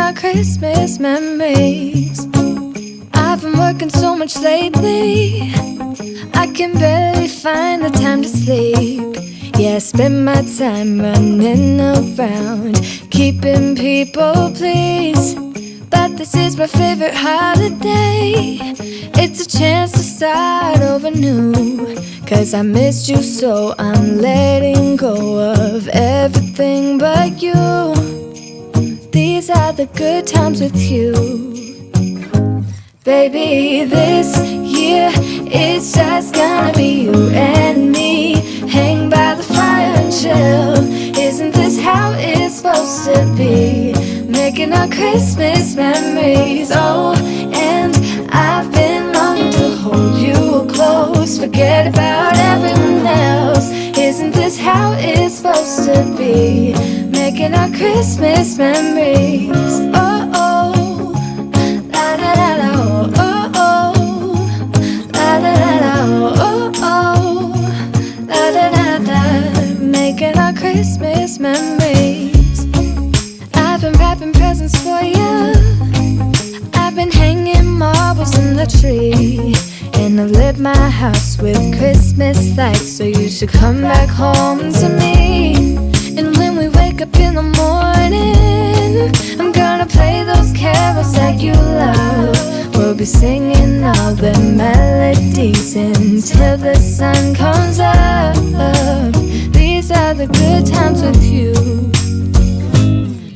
our Christmas memories. I've been working so much lately, I can barely find the time to sleep. Yeah, I spend my time running around, keeping people pleased. But this is my favorite holiday. It's a chance to start over new. Cause I missed you so I'm letting go of everything but you. These are the good times with you. Baby, this year it's just gonna be you and me. Hang by the fire and chill. Isn't this how it's supposed to be? Making our Christmas memories. Oh, and I've been longing to hold you close. Forget about everyone else. Isn't this how it's supposed to be? Making our Christmas memories. Oh, oh, la da da da, oh, oh, oh, la da da da, oh, oh, la da da da. Making our Christmas memories. I've been wrapping presents for you. I've been hanging marbles in the tree, and I've lit my house with Christmas lights. So you should come back home to me. And when we wake up in the morning, I'm gonna play those carols that you love. We'll be singing all the melodies until the sun comes up. These are the good times with you.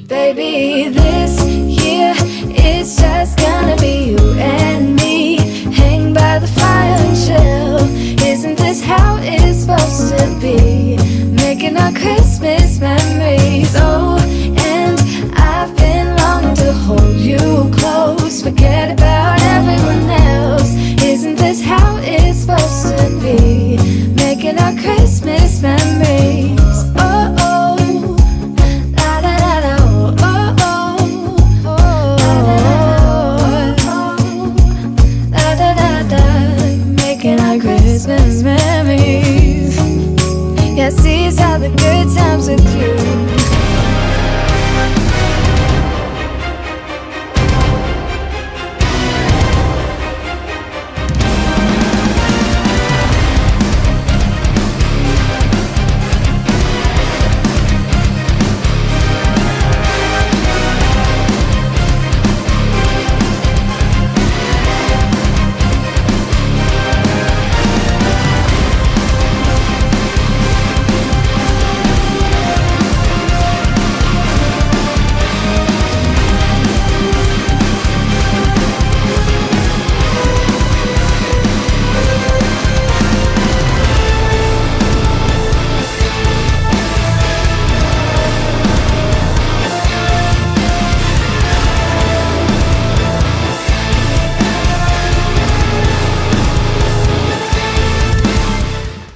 Baby, this year it's just gonna be you and me. Hang by the fire and chill. Isn't this how it's supposed to be? Making our Christmas memories. Oh, and I've been longing to hold you close. Forget about everyone else. Isn't this how it's supposed to be? Making our Christmas memories. Oh, oh, la da da da, oh, oh, oh, la da da da. Making our Christmas memories. Yes, these are the good times with you.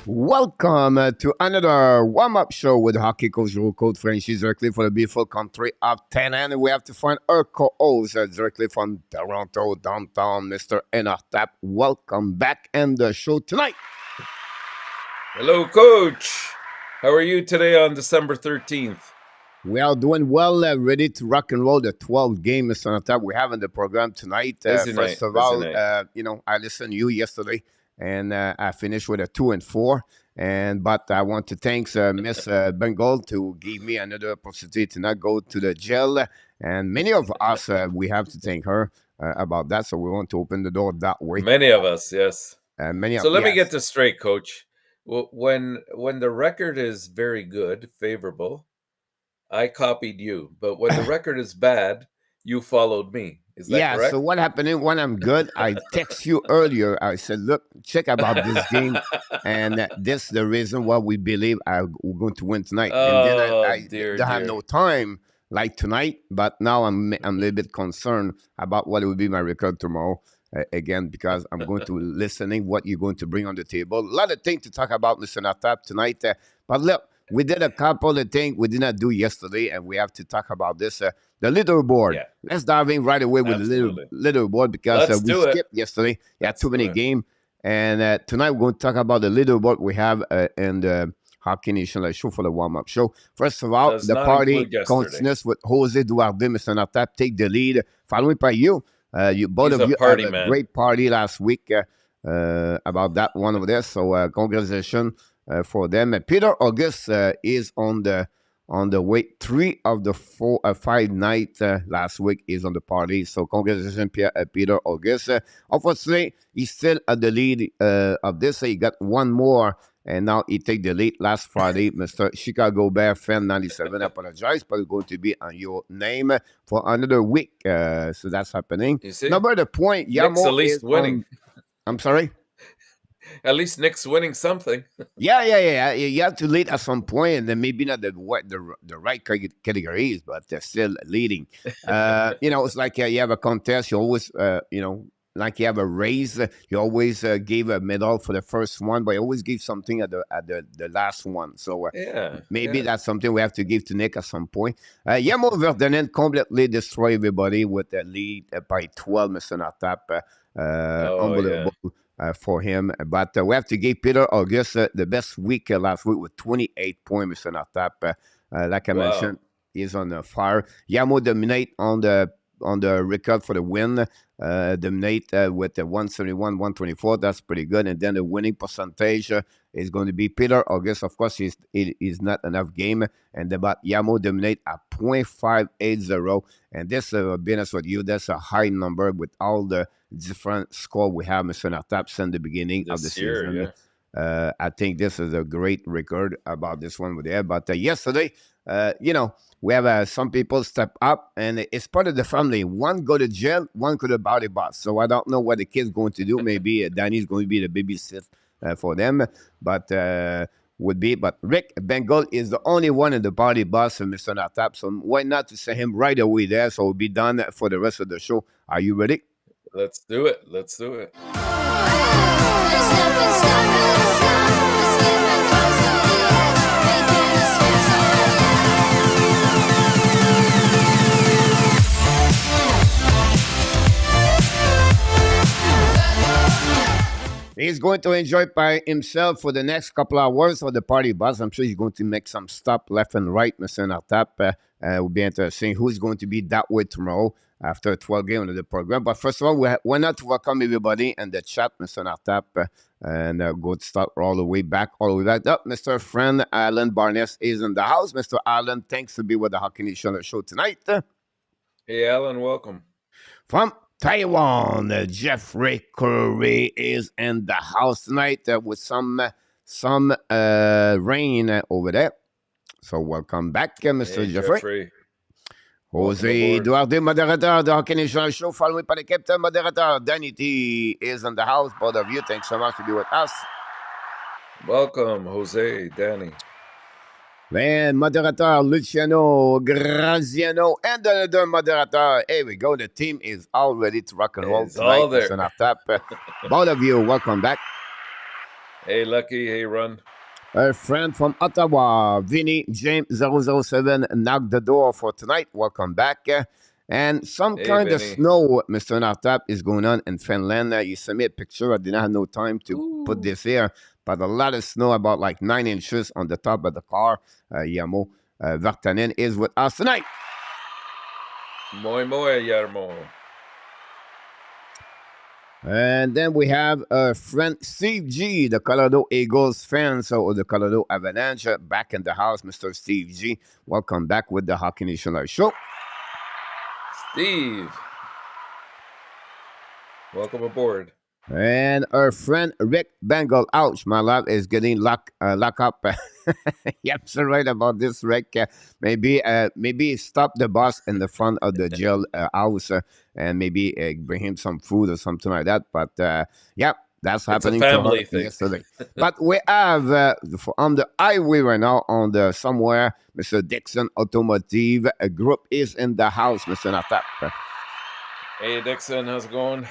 Welcome to another warm-up show with hockey coach Joe Code Franchise directly for the beautiful country of Tana. And we have to find our co-host directly from Toronto, downtown, Mr. ENORTAP. Welcome back in the show tonight. Hello, Coach. How are you today on December 13th? We are doing well, ready to rock and roll the 12th game, Mr. ENORTAP. We have in the program tonight. First of all, I listened to you yesterday, and I finished with a 2-4. But I want to thank Miss Bengal to give me another opportunity to not go to the jail. And many of us, we have to thank her about that. So we want to open the door that way. Many of us, yes. Let me get this straight, Coach. Well, when the record is very good, favorable, I copied you. But when the record is bad, you followed me. Is that correct? So what happened when I'm good, I text you earlier. I said, look, check about this game. And this is the reason why we believe we're going to win tonight. And then I don't have no time like tonight. But now I'm a little bit concerned about what will be my record tomorrow. Again, because I'm going to listening what you're going to bring on the table. A lot of things to talk about, Mr. ENORTAP, tonight. But look, we did a couple of things we did not do yesterday, and we have to talk about this. The leaderboard. Yeah. Let's dive in right away with the leaderboard because we skipped yesterday. Too many games. And tonight we're going to talk about the leaderboard we have in the Hockey Nation Live show for the warm-up show. First of all, Does the not party include yesterday. continues with Jose Duarte, Mr. Nortap, take the lead. Followed by you. Both He's of a you party had a man. great party last week about that one over there. So congratulations for them. Peter August is on the way. 3 of the 5 nights last week is on the party. So congratulations, Peter August. Unfortunately, he's still at the lead of this. He got one more, and now he take the lead last Friday. Mr. Chicago Bear Fan 97. I apologize, but it's going to be on your name for another week. So that's happening. You see? Number the point, Nick's Yamo at least is winning. I'm sorry? At least Nick's winning something. Yeah. You have to lead at some point, and then maybe not the right categories, but they're still leading. It's like you have a contest. You always, like you have a race. You always give a medal for the first one, but you always give something at the last one. So maybe that's something we have to give to Nick at some point. Yamo Verdonen completely destroy everybody with a lead by 12, Mr. Nortap. Unbelievable. For him, but we have to give Peter August the best week last week with 28 points, Mr. Nortap. Like I mentioned, he's on the fire. Yamo dominate on the record for the win. Dominate with the 171, 124. That's pretty good. And then the winning percentage is going to be Peter August. Of course, it is not enough game. And but Yamo dominate at 0.580. And this, being honest with you, that's a high number with all the different score we have, Mr. Nortap, since the beginning of the season. I think this is a great record about this one with there. But yesterday, we have some people step up, and it's part of the family. One go to jail, one go to body boss. So I don't know what the kid's going to do. Maybe Danny's going to be the babysitter for them, but But Rick Bengal is the only one in the body boss, Mr. Nortap. So why not to send him right away there? So we'll be done for the rest of the show. Are you ready? Let's do it. Let's do it. He's going to enjoy by himself for the next couple of hours for the party bus. I'm sure he's going to make some stop left and right, Mr. Nortap. Will be interesting who's going to be that way tomorrow after 12 games of the program. But first of all, why not welcome everybody in the chat, Mr. Nortap, and go to start all the way back up. Mr. Friend Alan Barnes is in the house. Mr. Alan, thanks to be with the Hockey Nation show tonight. Hey, Alan, welcome. From Taiwan, Jeffrey Curry is in the house tonight with some rain over there. So welcome back, Mr. Jeffrey. Jose Duarte, modérateur de Hockey Nation Show, followed by the captain modérateur, Danny T, is in the house. Both of you, thanks so much to be with us. Welcome, Jose, Danny. Man, modérateur Luciano, Graziano, and another modérateur. Here we go. The team is all ready to rock and roll it's tonight. All there. Both of you, welcome back. Hey, Lucky. Hey, Run. A friend from Ottawa, Vinny James 007, knocked the door for tonight. Welcome back. And some kind of snow, Mr. Nortap, is going on in Finland. You sent me a picture. I did not have no time to put this here. But a lot of snow, about like 9 inches on the top of the car. Yamo Vartanen is with us tonight. Moi, Yarmo. And then we have a friend, Steve G, the Colorado Eagles fan, or the Colorado Avalanche, back in the house. Mr. Steve G, welcome back with the Hockey Nation Live show. Steve, welcome aboard. And our friend Rick Bengal, ouch, my love is getting locked up. Yep, so right about this, Rick. Maybe stop the bus in the front of the jail house and maybe bring him some food or something like that. But yeah, that's happening to her yesterday. But we have on the highway right now, on the somewhere, Mr. Dixon Automotive Group is in the house, Mr. Nortap. Hey, Dixon, how's it going?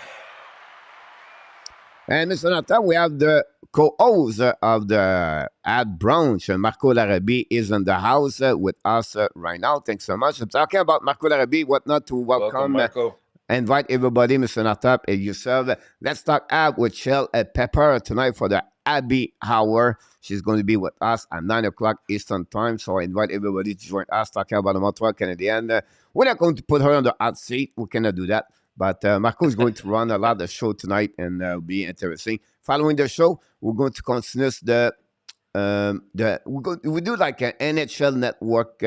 And Mr. Nortap, we have the co-host of the ad branch, Marco Larrabee, is in the house with us right now. Thanks so much. I'm talking about Marco Larrabee, what not to welcome Marco. invite everybody, Mr. Natap and yourself. Let's talk ab with Shell Pepper tonight for the Abby Hour. She's going to be with us at 9 o'clock Eastern Time. So I invite everybody to join us talking about the Montreal Canadiens. We're not going to put her on the hot seat. We cannot do that. But Marco is going to run a lot of the show tonight and be interesting. Following the show, we're going to continue we do like an NHL Network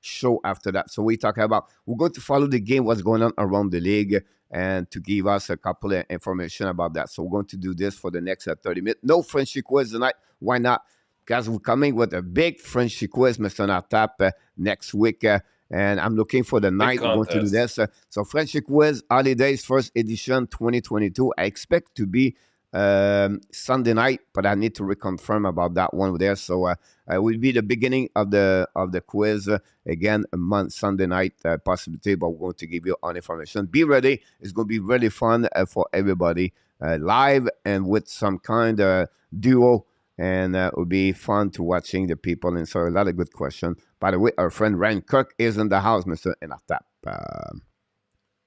show after that. So we're going to follow the game, what's going on around the league, and to give us a couple of information about that. So we're going to do this for the next 30 minutes. No French quiz tonight. Why not? Because we're coming with a big French quiz, Mr. Natap, next week. And I'm looking for the night we're going to do this. So French quiz, Holidays, first edition 2022. I expect to be Sunday night, but I need to reconfirm about that one there. So it will be the beginning of the quiz again, Sunday night possibility, but we're going to give you all information. Be ready. It's going to be really fun for everybody live and with some kind of duo. And it will be fun to watching the people. And so a lot of good questions. By the way, our friend Ryan Cook is in the house, Mr. ENORTAP.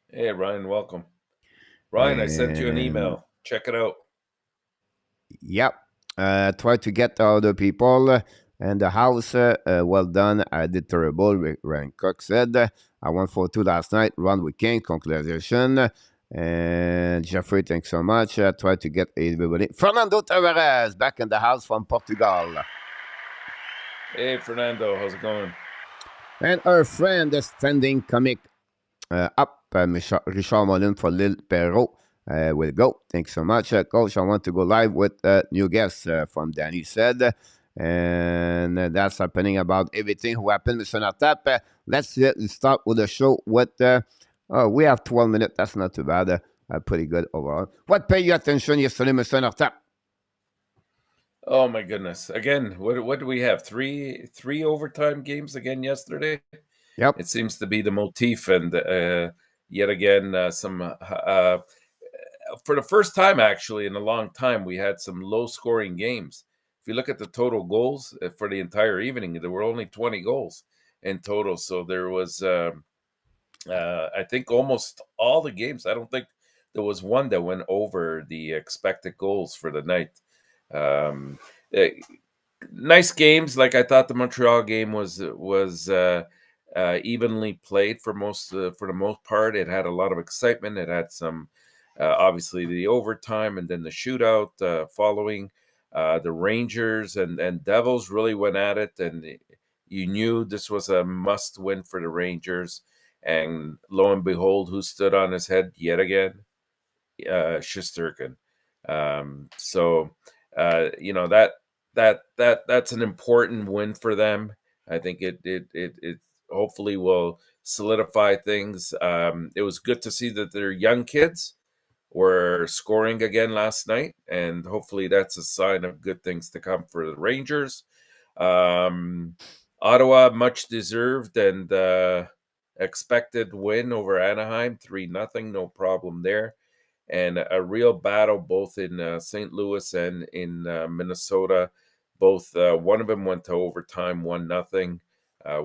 Hey, Ryan, welcome. Ryan, I sent you an email. Check it out. Yep. Try to get other people in the house. Well done. I did terrible. Ryan Cook said, I won 4-2 last night. Run with King. Congratulations. And Jeffrey, thanks so much. Try to get everybody. Fernando Tavares back in the house from Portugal. Hey, Fernando. How's it going? And our friend, the standing comic up, Richard Molin for Lille Perrault. Will go. Thanks so much, Coach. I want to go live with new guests from DANY said. And that's happening about everything who happened, Mr. Natap. Let's start with the show with... we have 12 minutes. That's not too bad. Pretty good overall. What paid your attention yesterday, Mr. Natap? Oh, my goodness. Again, what do we have? Three overtime games again yesterday? Yep. It seems to be the motif. And yet again, for the first time, actually, in a long time, we had some low-scoring games. If you look at the total goals for the entire evening, there were only 20 goals in total. So there was, I think, almost all the games. I don't think there was one that went over the expected goals for the night. Nice games. Like I thought the Montreal game was evenly played for the most part. It had a lot of excitement. It had some... obviously the overtime and then the shootout following. The Rangers and Devils really went at it, and you knew this was a must win for the Rangers. And lo and behold, who stood on his head yet again? Shesterkin. That's an important win for them. I think it hopefully will solidify things. It was good to see that their young kids were scoring again last night, and hopefully that's a sign of good things to come for the Rangers. Ottawa, much deserved and expected win over Anaheim, 3-0, no problem there. And a real battle both in St. Louis and in Minnesota. Both one of them went to overtime, 1-0,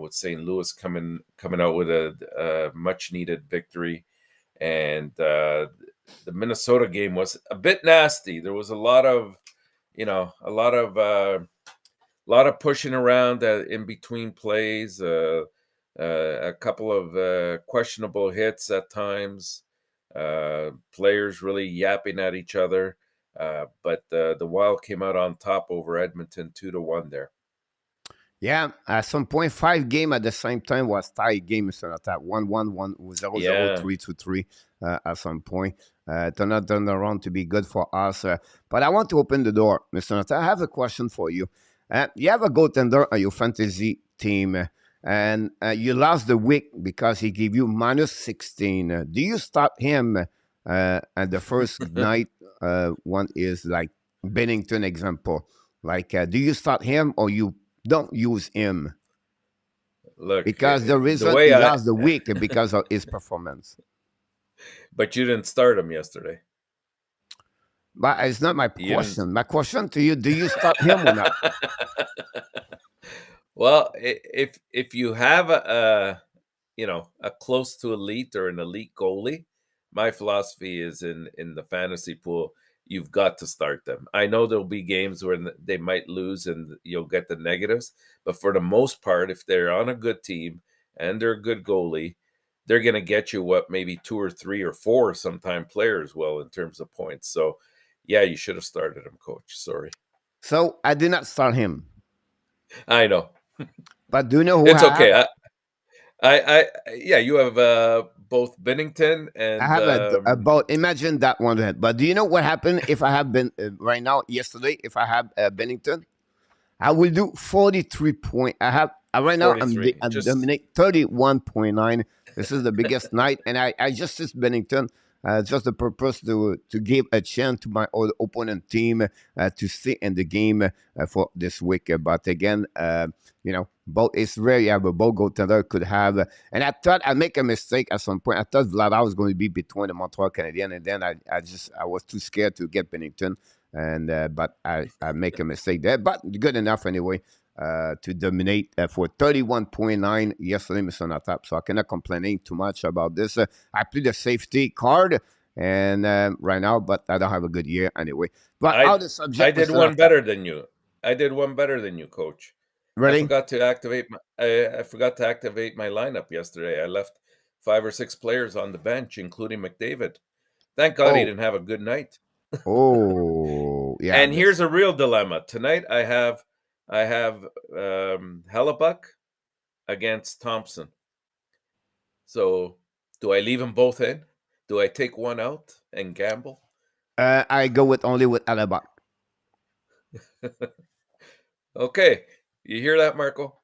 with St. Louis coming out with a much needed victory. And the Minnesota game was a bit nasty. There was a lot of pushing around in between plays, a couple of questionable hits at times, players really yapping at each other. But the Wild came out on top over Edmonton 2-1 there. Yeah, at some point, 5 games at the same time was tied game, Mr. Natap. 1-1, 0-0, 3-3 at some point. Turned around to be good for us. But I want to open the door, Mr. Natap. I have a question for you. You have a goaltender on your fantasy team, and you lost the week because he gave you -16. Do you start him at the first night? One is like Bennington example. Like, do you start him or you don't use him? Look, because the reason he lost the week because of his performance. But you didn't start him yesterday. But it's not my question. My question to you: do you start him or not? Well, if you have a close to elite or an elite goalie, my philosophy is in the fantasy pool, you've got to start them. I know there'll be games where they might lose and you'll get the negatives, but for the most part, if they're on a good team and they're a good goalie, they're going to get you what maybe 2 or 3 or 4 sometime players will in terms of points. So, yeah, you should have started him, coach. Sorry. So I did not start him. I know. But do you know who it's I have? okay. Yeah, you have both Bennington and I have about imagine that one. But do you know what happened if I have been right now yesterday? If I have Bennington, I will do 43 point. I have right now. I'm dominate 31.9. This is the biggest night, and I just said Bennington. Just the purpose to give a chance to my opponent team to stay in the game for this week. But again, both it's rare you have a both goaltender could have. And I thought I'd make a mistake at some point. I thought Vlada was going to be between the Montreal Canadiens, and then I was too scared to get Bennington. And but I make a mistake there, but good enough anyway to dominate for 31.9 yesterday, Mr. ENORTAP. So I cannot complain too much about this. I played the safety card and right now, but I don't have a good year anyway. But I did Mr. one better than you. I did one better than you, coach. Really? I forgot to activate my lineup yesterday. I left 5 or 6 players on the bench, including McDavid. Thank God he didn't have a good night. Oh, yeah. And here's a real dilemma. Tonight I have Hellebuck against Thompson. So do I leave them both in? Do I take one out and gamble? I go only with Hellebuck. Okay. You hear that, Marco?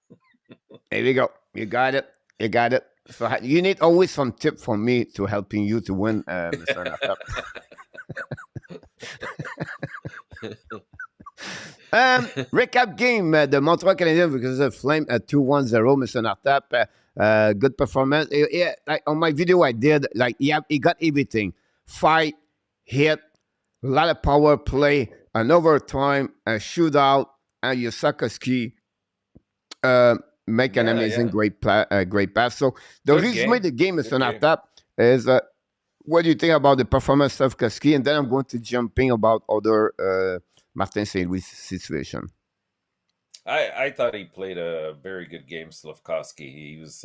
There we go. You got it. You got it. So you need always some tip from me to helping you to win, Mr. ENORTAP. Recap game. The Montreal Canadiens because of Flame at 2-1-0, Mr. ENORTAP. Good performance. Yeah, like on my video I did, like he got everything. Fight, hit, a lot of power play, an overtime, a shootout, and Yosakowski make an amazing great pass. So the reason why the game is ENORTAP is what do you think about the performance of Koski? And then I'm going to jump in about other Martin St. Louis situation. I thought he played a very good game, Slafkovsky. He was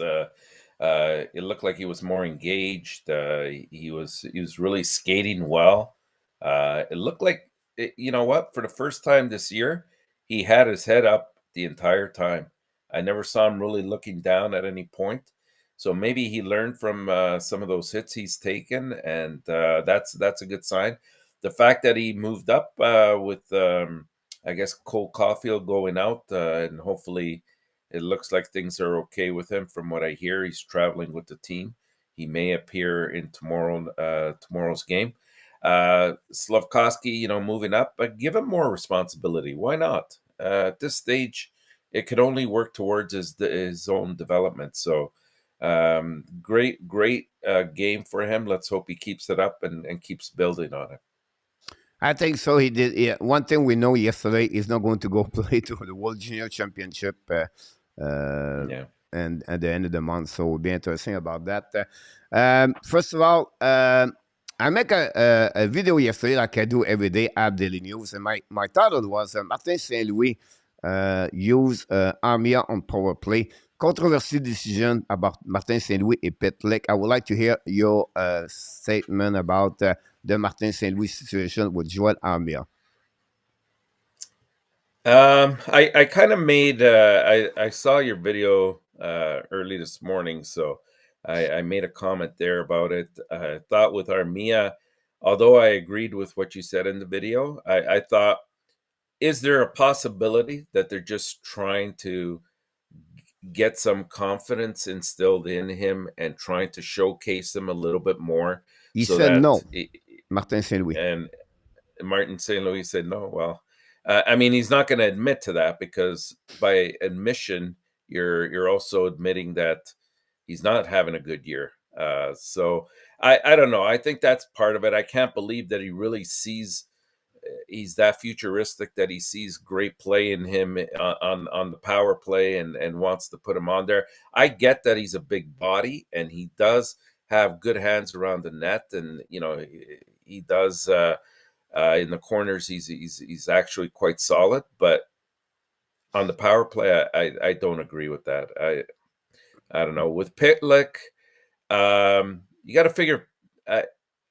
it looked like he was more engaged. He was really skating well. It looked like you know what? For the first time this year, he had his head up the entire time. I never saw him really looking down at any point. So maybe he learned from some of those hits he's taken, and that's a good sign. The fact that he moved up with, I guess, Cole Caulfield going out, and hopefully it looks like things are okay with him. From what I hear, he's traveling with the team. He may appear in tomorrow's game. Slafkovsky, moving up, but give him more responsibility. Why not? At this stage, it could only work towards his own development. So. Great game for him. Let's hope he keeps it up and keeps building on it. I think so. He did. Yeah. One thing we know yesterday is not going to go play to the World Junior Championship. And at the end of the month, so we'll be interesting about that. First of all, I make a video yesterday like I do every day at Daily News, and my title was Martin St. Louis use Armia on power play. Controversy decision about Martin St. Louis et Petlek. I would like to hear your statement about the Martin St. Louis situation with Joel Armia. I kind of made I saw your video early this morning, so I made a comment there about it. I thought with Armia, although I agreed with what you said in the video, I thought, is there a possibility that they're just trying to get some confidence instilled in him and trying to showcase him a little bit more? He said no. Martin St. Louis. And Martin St. Louis said no. Well, I mean, he's not going to admit to that, because by admission, you're also admitting that he's not having a good year. So I don't know. I think that's part of it. I can't believe that he really sees he's that futuristic, that he sees great play in him on the power play and wants to put him on there. I get that he's a big body and he does have good hands around the net, and he does in the corners. He's actually quite solid, but on the power play, I don't agree with that. I don't know. With Pitlick, you got to figure.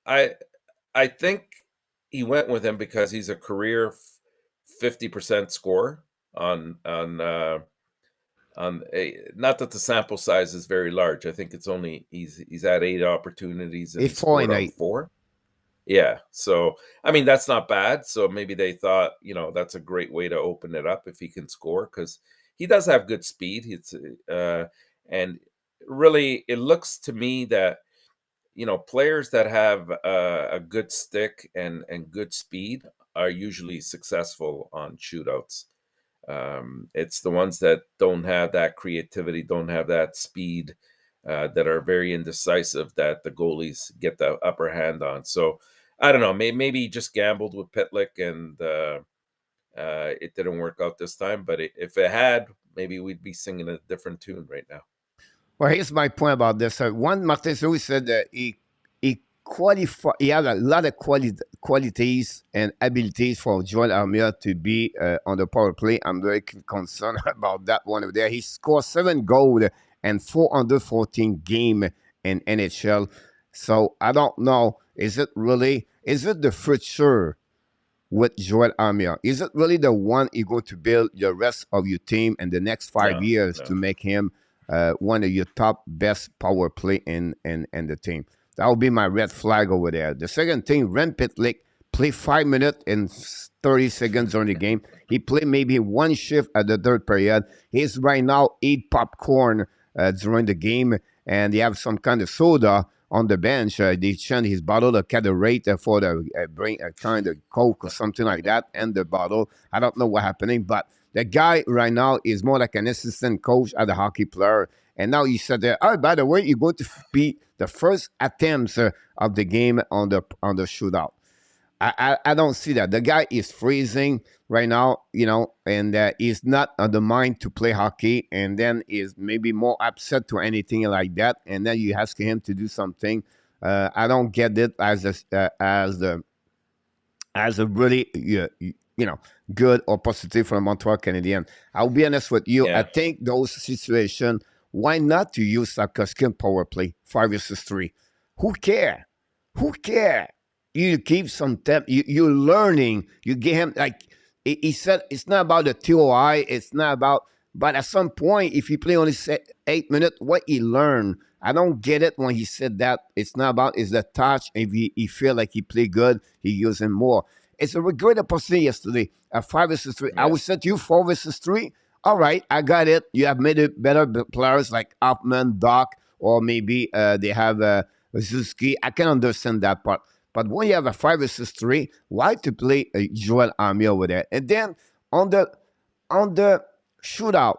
I I think he went with him because he's a career 50% scorer on not that the sample size is very large. I think it's only he's had 8 opportunities and he scored on 4. Yeah, so I mean that's not bad. So maybe they thought that's a great way to open it up if he can score, because he does have good speed. It's and really it looks to me that players that have a good stick and good speed are usually successful on shootouts. It's the ones that don't have that creativity, don't have that speed, that are very indecisive, that the goalies get the upper hand on. So I don't know. Maybe he just gambled with Pitlick and it didn't work out this time. But if it had, maybe we'd be singing a different tune right now. Well, here's my point about this. One, Martin Louis said that he had a lot of qualities and abilities for Joel Armia to be on the power play. I'm very concerned about that one over there. He scored 7 goals and 4 under 14 game in NHL. So I don't know. Is it the future with Joel Armia? Is it really the one you're going to build the rest of your team in the next 5 years to make him one of your top best power play in the team? That would be my red flag over there. The second thing, Rem Pitlick played 5 minutes and 30 seconds during the game. He played maybe 1 shift at the third period. He's right now 8 popcorn during the game, and they have some kind of soda on the bench. They chant his bottle of Caderate for the bring a kind of Coke or something like that, and the bottle. I don't know what's happening, but the guy right now is more like an assistant coach as a hockey player. And now you said that, oh, by the way, you're going to be the first attempts of the game on the shootout. I don't see that. The guy is freezing right now, and he's not on the mind to play hockey, and then is maybe more upset to anything like that. And then you ask him to do something. I don't get it as a really good or positive from Montreal Canadiens. I'll be honest with you. Yeah. I think those situations, why not to use Sarkowski power play 5 versus 3? Who care? You keep some temp. You're learning. You get him, like he said, it's not about the TOI. It's not about. But at some point, if he play only 8 minutes, what he learn? I don't get it when he said that. It's not about is the touch. If he feel like he play good, he use him more. It's a great opportunity yesterday at 5 versus 3. Yeah. I would say to you 4 versus 3. All right, I got it. You have made it better players like Hoffman, Doc, or maybe they have Zuski. I can understand that part. But when you have a 5 versus 3, why to play Joel Armia over there? And then on the shootout,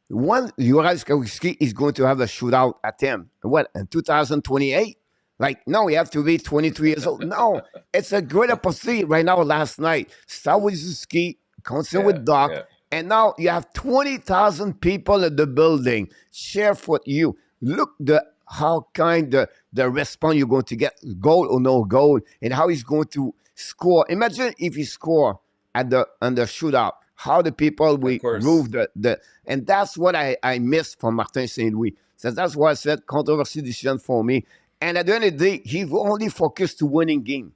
one Juraj is going to have a shootout attempt. What, in 2028? Like, no, you have to be 23 years old. No, it's a great opportunity right now. Last night, start with Zuski, continue with Doc. Yeah. And now you have 20,000 people in the building. Share for you. Look how kind the response you're going to get, goal or no goal, and how he's going to score. Imagine if he score on the shootout. How the people will move and that's what I missed from Martin St. Louis. So that's why I said controversy decision for me. And at the end of the day, he only focused to winning game.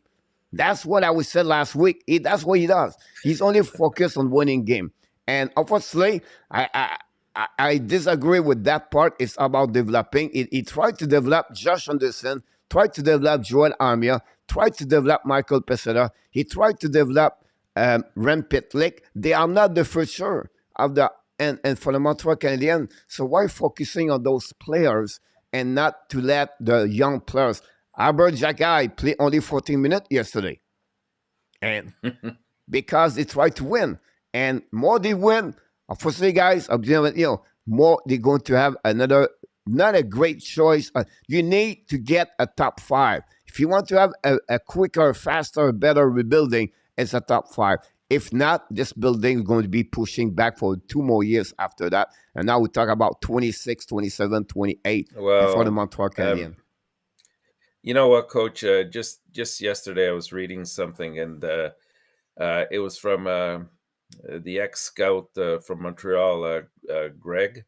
That's what I was said last week. That's what he does. He's only focused on winning game. And obviously, I disagree with that part. It's about developing. He tried to develop Josh Anderson, tried to develop Joel Armia, tried to develop Michael Pesera. He tried to develop Rem Pitlick. They are not the future of the and for the Montreal Canadiens. So why focusing on those players and not to let the young players? Albert Jacquet played only 14 minutes yesterday, and because they tried to win. And more they win, unfortunately, guys, more they're going to have not a great choice. You need to get a top 5. If you want to have a quicker, faster, better rebuilding, it's a top 5. If not, this building is going to be pushing back for 2 more years after that. And now we talk about 26, 27, 28 for the Montreal Canadiens. You know what, Coach? Just yesterday, I was reading something, and it was from the ex-scout from Montreal, Greg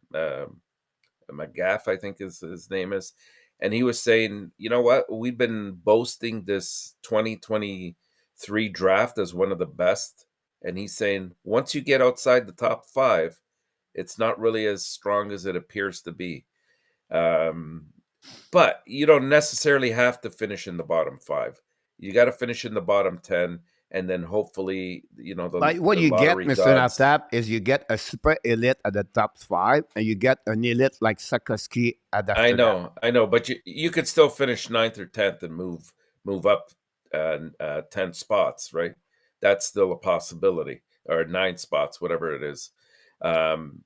McGaff, I think his name is, and he was saying, you know what? We've been boasting this 2023 draft as one of the best, and he's saying once you get outside the top 5, it's not really as strong as it appears to be. But you don't necessarily have to finish in the bottom 5. You got to finish in the bottom 10, and then hopefully, But what the you get, lottery Mr. gods. Natap, is you get a super elite at the top 5, and you get an elite like Sakoski at after that. I know, but you could still finish 9th or 10th and move up 10 spots, right? That's still a possibility, or 9 spots, whatever it is.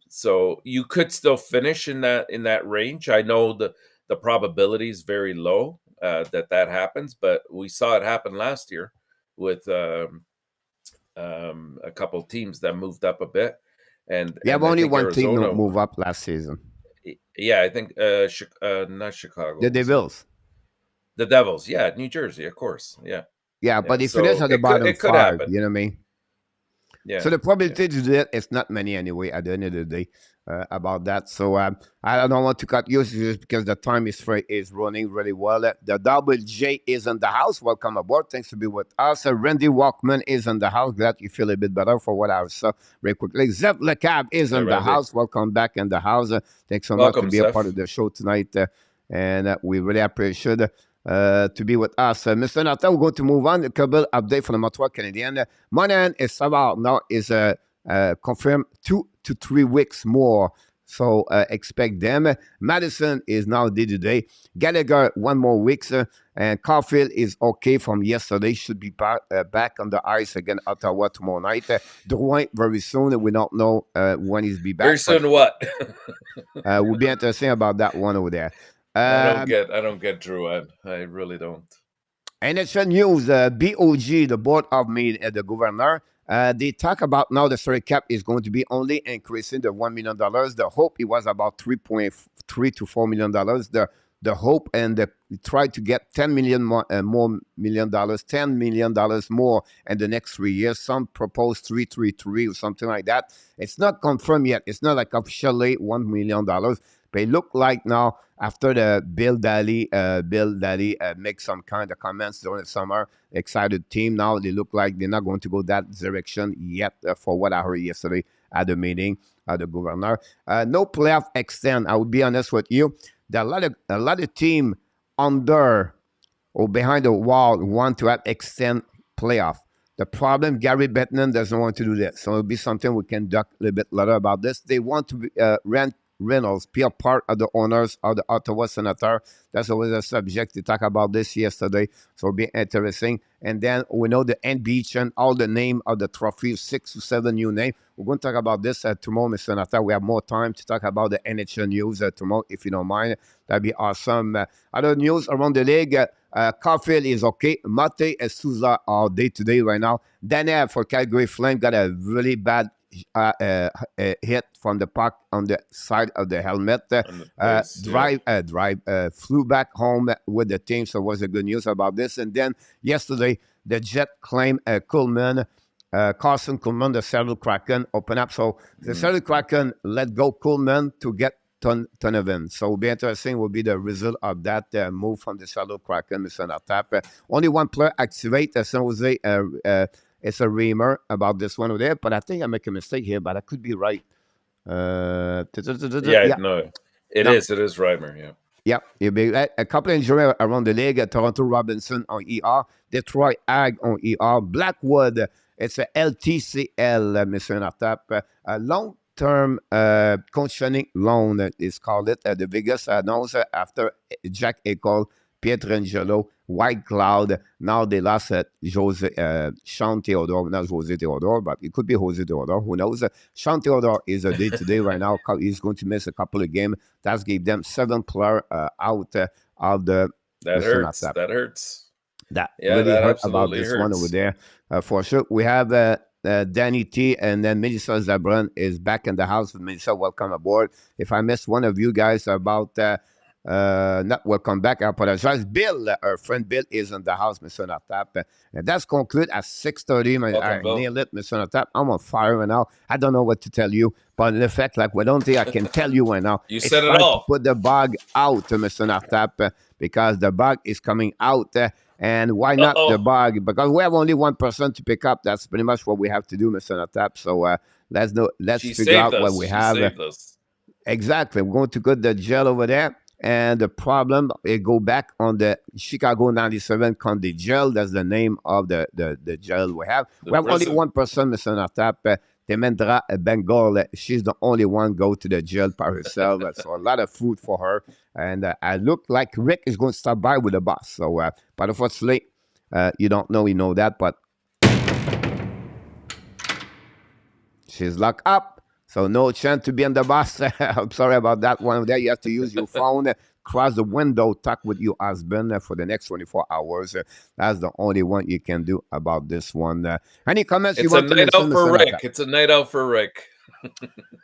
So you could still finish in that range. I know the probability is very low that happens, but we saw it happen last year with a couple teams that moved up a bit, and You have I only think one team Arizona. move up last season. Yeah, I think not Chicago. The Devils. The Devils, yeah, New Jersey, of course, yeah. Yeah, but they finished So at the bottom it could 5. happen. You know what I mean? Yeah. So the probability to do that is not many anyway at the end of the day about that. So I don't want to cut you just because the time is running really well. The Double J is in the house. Welcome aboard. Thanks to be with us. Randy Walkman is in the house. Glad you feel a bit better for what I saw very quickly. Zep Lecab is in the house. Welcome back in the house. Thanks so much to be a part of the show tonight. And we really appreciate to be with us. Mr. Nathan, we're going to move on. A couple update from the Montreal Canadiens. Monahan is Savard now is confirmed 2 to 3 weeks more. So expect them. Madison is now day to day. Gallagher 1 more week. And Caulfield is okay from yesterday. Should be back on the ice again Ottawa tomorrow night. Drouin very soon. We don't know when he's be back. Very soon what? Will be interesting about that one over there. I don't get Drouin. I really don't. NHL news, BOG, the Board of the Governor, they talk about now the salary cap is going to be only increasing the $1 million. The hope it was about $3.3 to $4 million. The hope and try to get $10 million more $10 million more in the next 3 years. Some propose 333 or something like that. It's not confirmed yet. It's not like officially $1 million. But it look like now after the Bill Daly make some kind of comments during the summer, excited team now they look like they're not going to go that direction yet for what I heard yesterday at the meeting of the governor. No playoff extend. I will be honest with you. There are a lot of team under or behind the wall want to have extend playoff. The problem, Gary Bettman doesn't want to do that. So it'll be something we can talk a little bit later about this. They want to rent Reynolds be a part of the owners of the Ottawa Senator. That's always a subject. To talk about this yesterday, so it'll be interesting. And then we know the NBH and all the name of the trophies, 6 to 7 new name. We're going to talk about this tomorrow, Mr. Senator. We have more time to talk about the NHL news tomorrow, if you don't mind. That'd be awesome. Other news around the league. Caulfield is okay. Mate and Souza are day to day right now. DANY for Calgary Flame got a really bad hit from the puck on the side of the helmet. Flew back home with the team, so it was a good news about this. And then yesterday, the Jet claimed Kuhlman, Carson Kuhlman, the Seattle Kraken, open up. So the Seattle Kraken let go Kuhlman to get Donovan. So it'll be interesting. Will be the result of that move from the Seattle Kraken, Mr. Natap. Only one player activate San Jose. It's a rumor about this one over there, but I think I make a mistake here, but I could be right. No, it is Reimer, yeah. Yeah, it'll be a couple of injuries around the league. Toronto Robinson on ER, Detroit Ag on ER, Blackwood, it's a LTCL, Mr. Natap. A long-term conditioning loan is called it. The Vegas announced after Jack Eichel, Pietrangelo, White Cloud. Now they lost Sean Theodore, not Jose Theodore, but it could be Jose Theodore. Who knows? Sean Theodore is a day-to-day right now. He's going to miss a couple of games. That's gave them 7 players out of the. That hurts. That hurts. That really hurt about this one over there. For sure. We have Danny T and then Melissa Zabran is back in the house. Melissa, welcome aboard. If I missed one of you guys about welcome back. I apologize. Bill, our friend Bill, is in the house, Mr. ENORTAP. And that's conclude at 6:30. I Welcome, Bill. nailed it, Mr. ENORTAP. I'm on fire right now. I don't know what to tell you, but in fact, like, one don't think I can tell you right now. You It's said it time to all. put the bug out, Mr. ENORTAP, because the bug is coming out. And why not the bug? Because we have only one person to pick up. That's pretty much what we have to do, Mr. ENORTAP. So let's figure out what we have. Exactly. We're going to put the gel over there. And the problem, it go back on the Chicago 97 Conde gel. That's the name of the gel we have. We have only one person, Mr. ENORTAP. Temendra Bengal. She's the only one go to the gel by herself. So a lot of food for her. And I look like Rick is going to stop by with the bus. So, but unfortunately, you don't know, you know that, but she's locked up. So no chance to be on the bus. I'm sorry about that one there. You have to use your phone, cross the window, talk with your husband for the next 24 hours. That's the only one you can do about this one. Any comments you want to mention? It's a night out for Rick. It's a night out for Rick.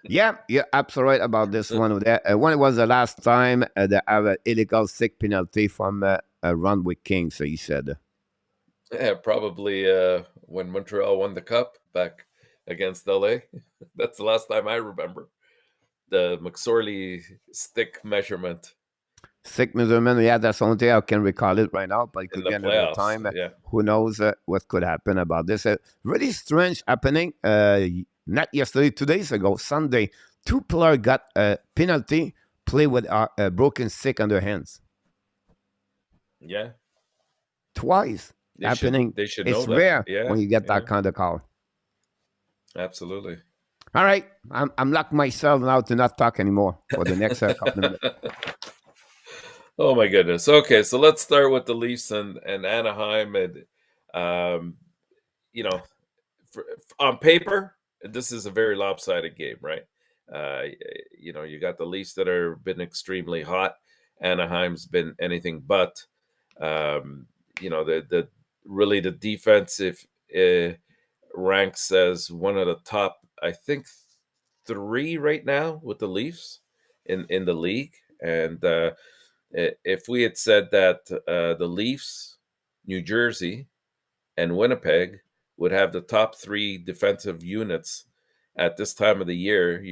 Yeah, you're absolutely right about this one there. When was the last time they have an illegal sick penalty from a run with King, so you said? Yeah, probably when Montreal won the cup back against LA. That's the last time I remember. The McSorley stick measurement. Stick measurement, yeah, that's the only thing I can recall it right now, but it could be another time. Yeah. Who knows what could happen about this. Really strange happening. Not yesterday, 2 days ago, Sunday, two players got a penalty, play with a broken stick on their hands. Yeah. Twice happening. They should it's know rare that. when you get that kind of call. Absolutely. All right. I'm locking myself now to not talk anymore for the next couple of minutes. Oh, my goodness. Okay, so let's start with the Leafs and Anaheim. And, on paper, this is a very lopsided game, right? You got the Leafs that have been extremely hot. Anaheim's been anything but. The defensive ranks as one of the top, I think, 3 right now with the Leafs in the league. And if we had said that the Leafs, New Jersey, and Winnipeg would have the top 3 defensive units at this time of the year,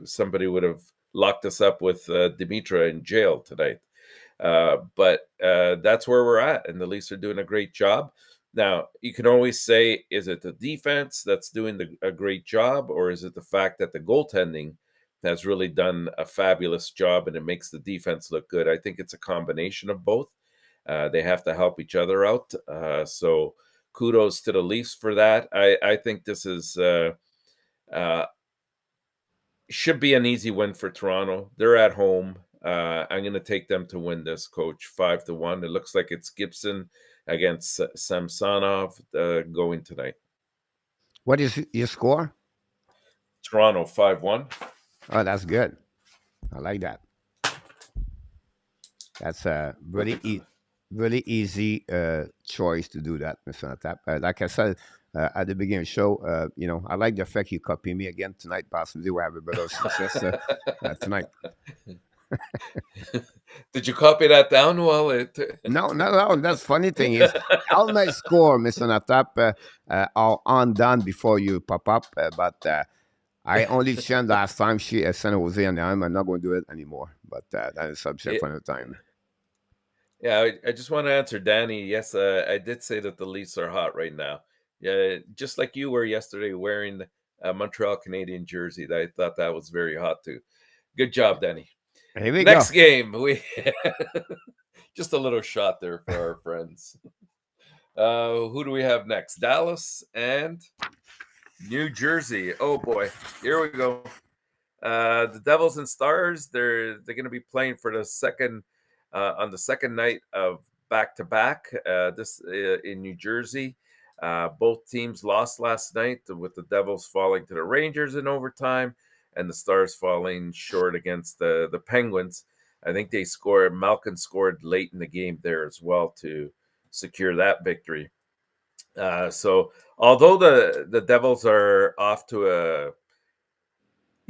somebody would have locked us up with Dimitra in jail tonight. But that's where we're at, and the Leafs are doing a great job. Now, you can always say, is it the defense that's doing a great job, or is it the fact that the goaltending has really done a fabulous job and it makes the defense look good? I think it's a combination of both. They have to help each other out. So kudos to the Leafs for that. I think this is should be an easy win for Toronto. They're at home. I'm going to take them to win this, Coach, 5-1. It looks like it's Gibson against Samsonov going tonight. What is your score? Toronto 5-1. Oh, that's good. I like that. That's a really easy choice to do that, Mr. ENORTAP. Like I said at the beginning of the show, I like the fact you copy me again tonight. Possibly we'll have a better success tonight. Did you copy that down? No. That's funny thing is, all my score, Mr. ENORTAP, are undone before you pop up. But I only changed last time she San Jose, and I'm not going to do it anymore. But that is subject for another time. Yeah, I just want to answer Danny. Yes, I did say that the Leafs are hot right now. Yeah, just like you were yesterday wearing a Montreal Canadian jersey. I thought that was very hot too. Good job, Danny. Here we Next go. game, we just a little shot there for our friends. Who do we have next? Dallas and New Jersey. Oh boy, here we go. The Devils and Stars. They're going to be playing for the second on the second night of back-to-back. This in New Jersey. Both teams lost last night, with the Devils falling to the Rangers in overtime, and the Stars falling short against the Penguins. I think Malkin scored late in the game there as well to secure that victory. So although the Devils are off to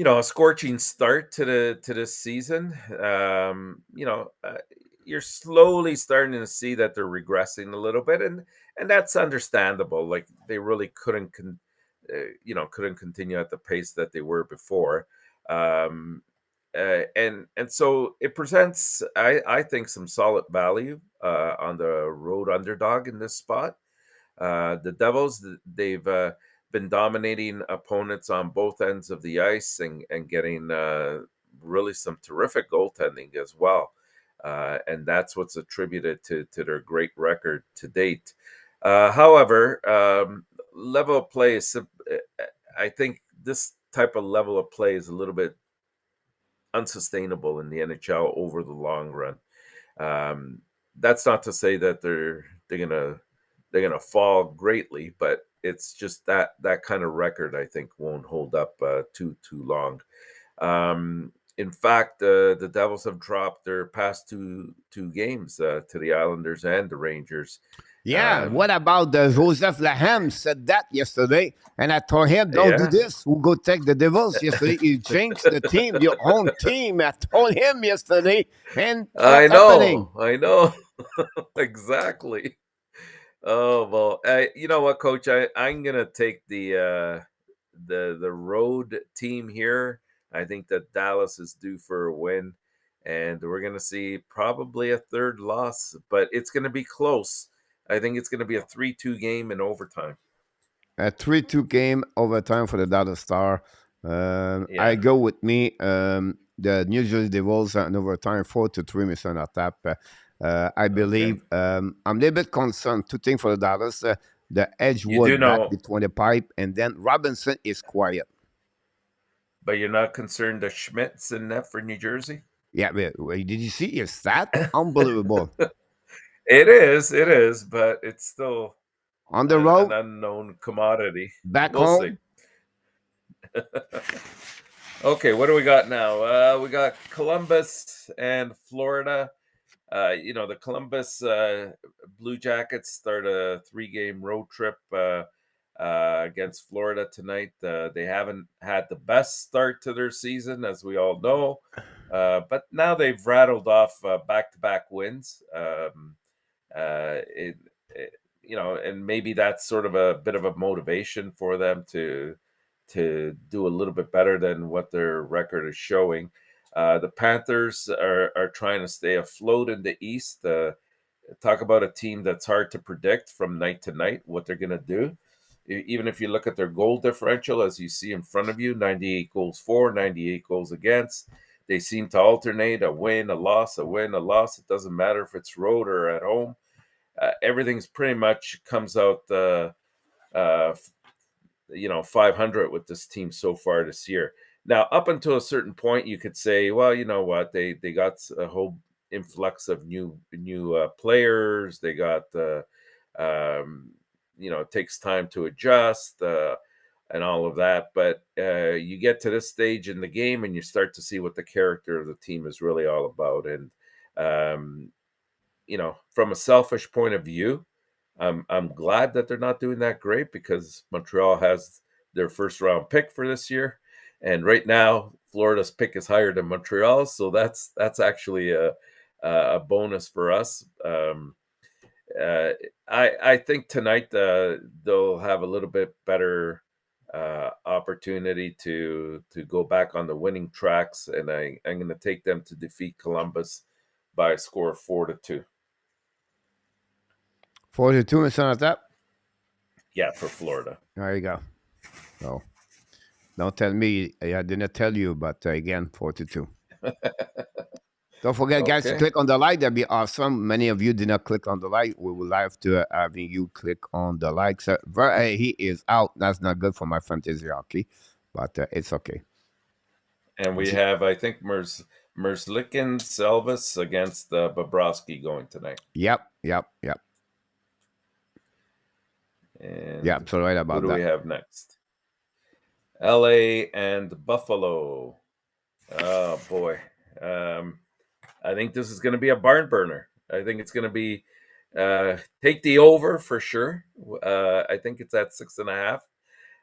a scorching start to this season. You're slowly starting to see that they're regressing a little bit, and that's understandable. Like they really couldn't continue at the pace that they were before. And so it presents, I think, some solid value on the road underdog in this spot. The Devils, they've been dominating opponents on both ends of the ice and getting really some terrific goaltending as well. And that's what's attributed to their great record to date. However, level of play is, I think this type of level of play is a little bit unsustainable in the NHL over the long run. That's not to say that they're gonna fall greatly, but it's just that kind of record I think won't hold up too long. In fact, the Devils have dropped their past two games to the Islanders and the Rangers. Yeah, what about Joseph Laham said that yesterday, and I told him, don't do this. We'll go take the Devils yesterday. You jinxed the team, your own team. I told him yesterday, and what's happening? I know, exactly. Oh well, you know what, Coach? I'm gonna take the road team here. I think that Dallas is due for a win, and we're gonna see probably a third loss, but it's gonna be close. I think it's gonna be a 3-2 game in overtime. A 3-2 game overtime for the Dallas Star. I go with me. The New Jersey Devils in overtime 4-3, Mr. ENORTAP. I believe I'm a little bit concerned. Two things for the Dallas. The Edgewood back between the pipe, and then Robinson is quiet. But you're not concerned that Schmidt's in net for New Jersey? Yeah, but did you see his stat? Unbelievable. It is, but it's still on the road, an unknown commodity. Back home. See. Okay, what do we got now? We got Columbus and Florida. The Columbus Blue Jackets start a 3-game road trip against Florida tonight. They haven't had the best start to their season, as we all know, but now they've rattled off back-to-back wins. And maybe that's sort of a bit of a motivation for them to do a little bit better than what their record is showing. The Panthers are trying to stay afloat in the East. Talk about a team that's hard to predict from night to night what they're going to do. Even if you look at their goal differential, as you see in front of you, 98 goals for, 98 goals against. They seem to alternate a win, a loss, a win, a loss. It doesn't matter if it's road or at home. Everything's pretty much comes out 500 with this team so far this year. Now, up until a certain point, you could say, well, you know what, they got a whole influx of new players. They got it takes time to adjust and all of that. But you get to this stage in the game and you start to see what the character of the team is really all about. And from a selfish point of view, I'm glad that they're not doing that great, because Montreal has their first round pick for this year, and right now Florida's pick is higher than Montreal, so that's actually a bonus for us. I think tonight they'll have a little bit better opportunity to go back on the winning tracks, and I'm going to take them to defeat Columbus by a score of 4-2. 4-2, Mr. ENORTAP? Yeah, for Florida. There you go. So, don't tell me I didn't tell you, but again, 4-2. Don't forget, guys, to click on the like. That'd be awesome. Many of you did not click on the like. We would love to having you click on the like. So, he is out. That's not good for my fantasy hockey, but it's okay. And we have, I think, Merzlikins Elvis against Bobrovsky going tonight. Yep. And yeah, so right about who do that. we have next? LA and Buffalo. Oh boy. I think this is going to be a barn burner. I think it's going to be take the over for sure. I think it's at 6.5.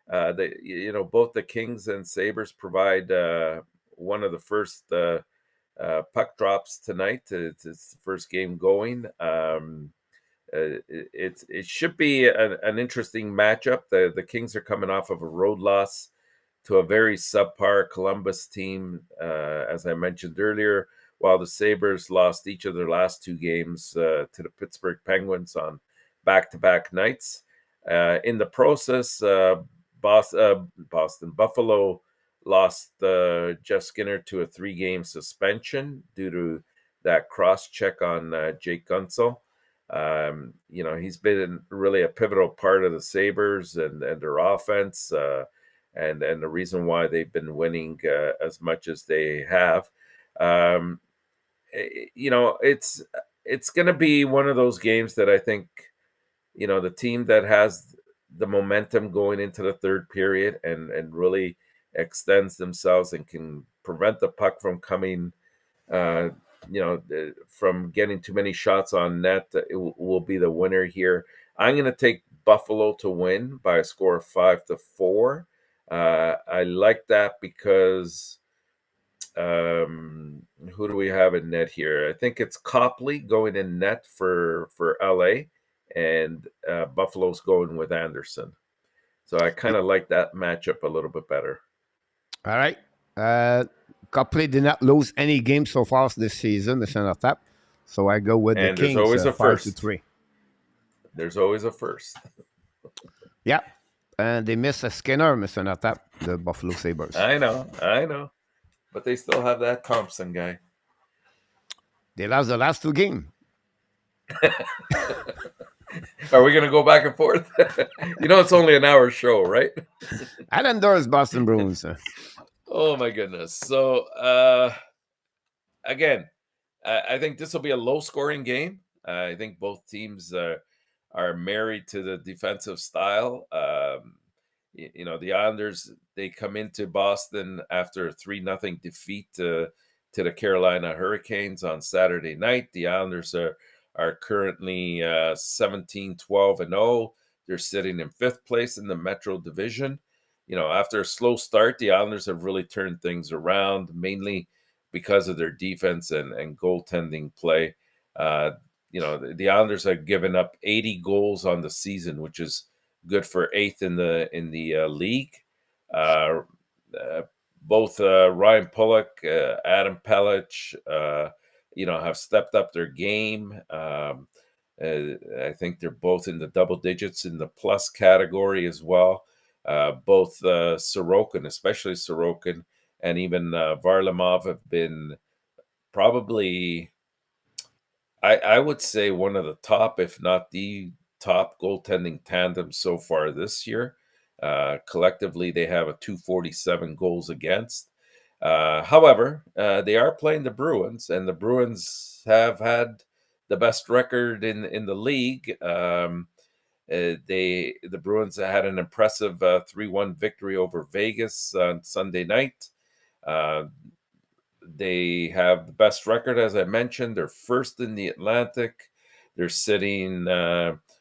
both the Kings and Sabres provide one of the first puck drops tonight. It's the first game going. It should be an interesting matchup. The Kings are coming off of a road loss to a very subpar Columbus team, as I mentioned earlier, while the Sabres lost each of their last 2 games to the Pittsburgh Penguins on back-to-back nights. In the process, Buffalo lost Jeff Skinner to a 3-game suspension due to that cross-check on Jake Guentzel. He's been really a pivotal part of the Sabres and their offense, and the reason why they've been winning as much as they have. It's going to be one of those games that I think, the team that has the momentum going into the third period and really extends themselves and can prevent the puck from coming, from getting too many shots on net, it will be the winner here. I'm going to take Buffalo to win by a score of 5-4. I like that because who do we have in net here? I think it's Copley going in net for LA, and Buffalo's going with Anderson. So I kind of like that matchup a little bit better. All right. Copley did not lose any games so far this season, the ENORTAP. So I go with the Kings, always a 5-3. There's always a first. Yeah. And they miss a Skinner, Mr. ENORTAP, the Buffalo Sabres. I know. But they still have that Thompson guy. They lost the last 2 games. Are we going to go back and forth? It's only an hour show, right? I'd endorse Boston Bruins. Oh, my goodness. So, again, I think this will be a low-scoring game. I think both teams are married to the defensive style. The Islanders, they come into Boston after a 3-0 defeat to the Carolina Hurricanes on Saturday night. The Islanders are currently 17-12-0. They're sitting in 5th place in the Metro Division. After a slow start, the Islanders have really turned things around, mainly because of their defense and goaltending play. The Islanders have given up 80 goals on the season, which is good for 8th in the league. Both Ryan Pulock, Adam Pelech, have stepped up their game. I think they're both in the double digits in the plus category as well. Both Sorokin, especially Sorokin, and even Varlamov have been probably, I would say, one of the top, if not the top goaltending tandem so far this year. Collectively, they have a 247 goals against. However, they are playing the Bruins, and the Bruins have had the best record in the league. The Bruins had an impressive 3-1 victory over Vegas on Sunday night. They have the best record, as I mentioned. They're 1st in the Atlantic. They're sitting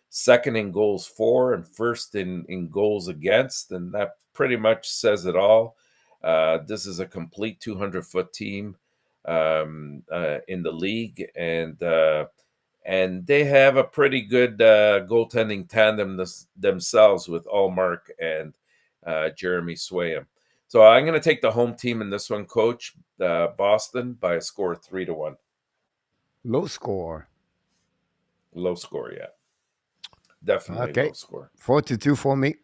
2nd in goals for and 1st in goals against, and that pretty much says it all. This is a complete 200-foot team in the league, and they have a pretty good goaltending tandem themselves with Allmark and Jeremy Swayam. So I'm going to take the home team in this one, Coach, Boston, by a score of 3-1. Low score. Low score, yeah. Definitely low score. 4-2 for me.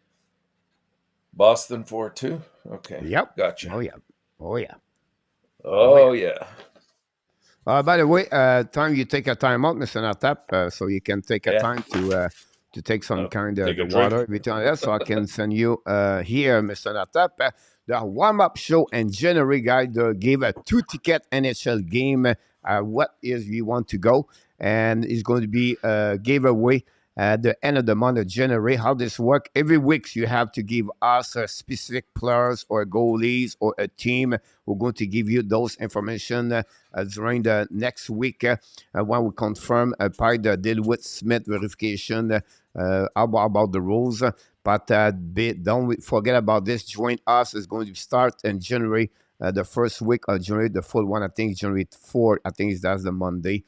Boston 4-2. Okay. Yep. Gotcha. Oh yeah. By the way, time you take a time out, Mr. ENORTAP, so you can take a time to take some kind of water, everything like that, so I can send you here, Mr. ENORTAP, the warm-up show and January guide gave a 2-ticket NHL game. What is you want to go? And it's going to be giveaway at the end of the month of January. How this work? Every week you have to give us specific players or goalies or a team. We're going to give you those information during the next week when we confirm by the Deloitte Smith verification about the rules. But don't forget about this. Join us. It's going to start in January, the first week of January, the full one. I think January 4th. I think that's the Monday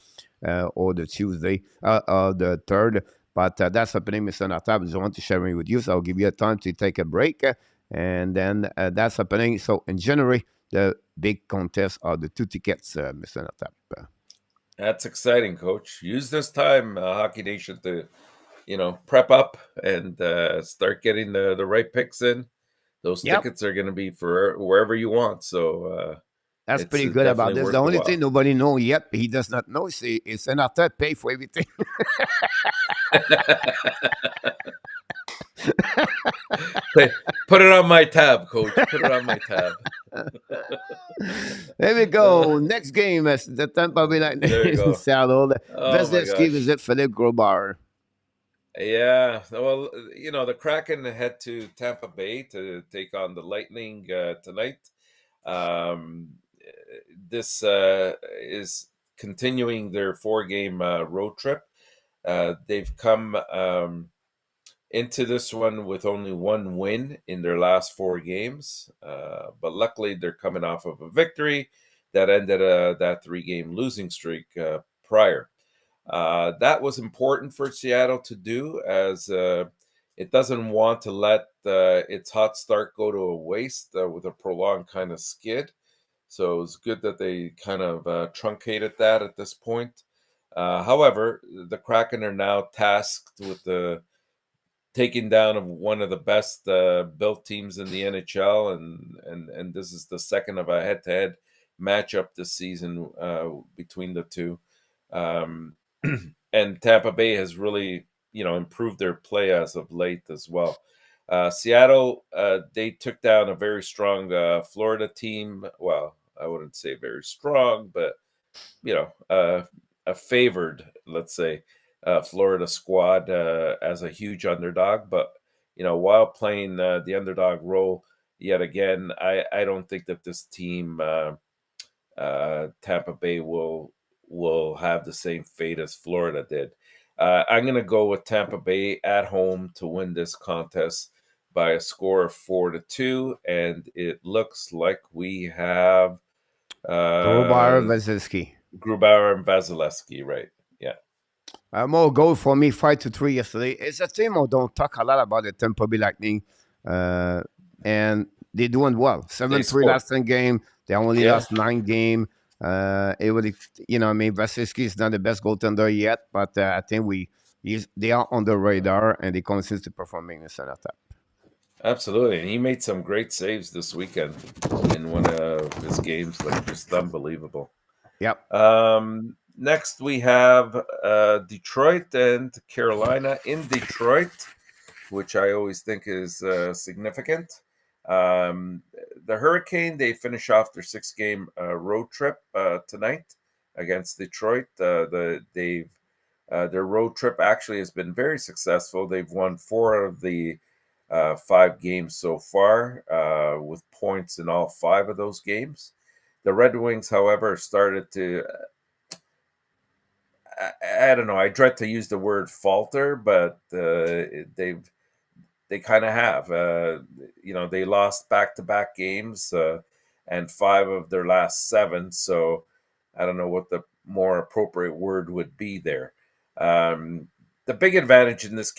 or the Tuesday, the 3rd. But that's happening, Mr. Natab. I just want to share it with you. So I'll give you a time to take a break. And then that's happening. So in January, the big contest are the 2 tickets, Mr. Natab. That's exciting, Coach. Use this time, Hockey Nation, to prep up and start getting the right picks in. Those tickets are going to be for wherever you want. So that's it's pretty good about definitely this. worth The only while. thing nobody knows yet, he does not know, it's ENORTAP pay for everything. Put it on my tab, Coach. Put it on my tab. There we go. Next game, the Tampa Bay Lightning in Seattle. Vasilevsky visit Philippe Grobauer. Yeah, well, the Kraken head to Tampa Bay to take on the Lightning tonight. This is continuing their 4-game road trip. They've come into this one with only 1 win in their last 4 games, but luckily they're coming off of a victory that ended that 3-game losing streak prior. That was important for Seattle to do, as it doesn't want to let its hot start go to a waste with a prolonged kind of skid. So it's good that they kind of truncated that at this point. However, the Kraken are now tasked with the taking down of one of the best built teams in the NHL, and this is the second of a head-to-head matchup this season between the two. And Tampa Bay has really, improved their play as of late as well. Seattle, they took down a very strong Florida team. Well, I wouldn't say very strong, but a favored, let's say, Florida squad as a huge underdog. But while playing the underdog role yet again, I don't think that this team, Tampa Bay, will have the same fate as Florida did. I'm going to go with Tampa Bay at home to win this contest by a score of 4-2, and it looks like we have Grobauer, Vasilevsky. Grubauer and Vasilevsky, right? Yeah. More goal for me, 5-3 yesterday. It's a team who don't talk a lot about the Tampa Bay Lightning, and they're doing well. 7-3 last 10 game. They only lost 9 game. It would, Vasilevsky is not the best goaltender yet, but I think they are on the radar, and they consistently performing in ENORTAP. Absolutely, and he made some great saves this weekend in one of his games, like just unbelievable. Yep. Next, we have Detroit and Carolina in Detroit, which I always think is significant. The Hurricane, they finish off their 6-game road trip tonight against Detroit. Their road trip actually has been very successful. They've won 4 of the 5 games so far, with points in all 5 of those games. The Red Wings, however, started to, I don't know, I dread to use the word falter, but they kind of have. They lost back-to-back games and 5 of their last 7, so I don't know what the more appropriate word would be there. The big advantage in this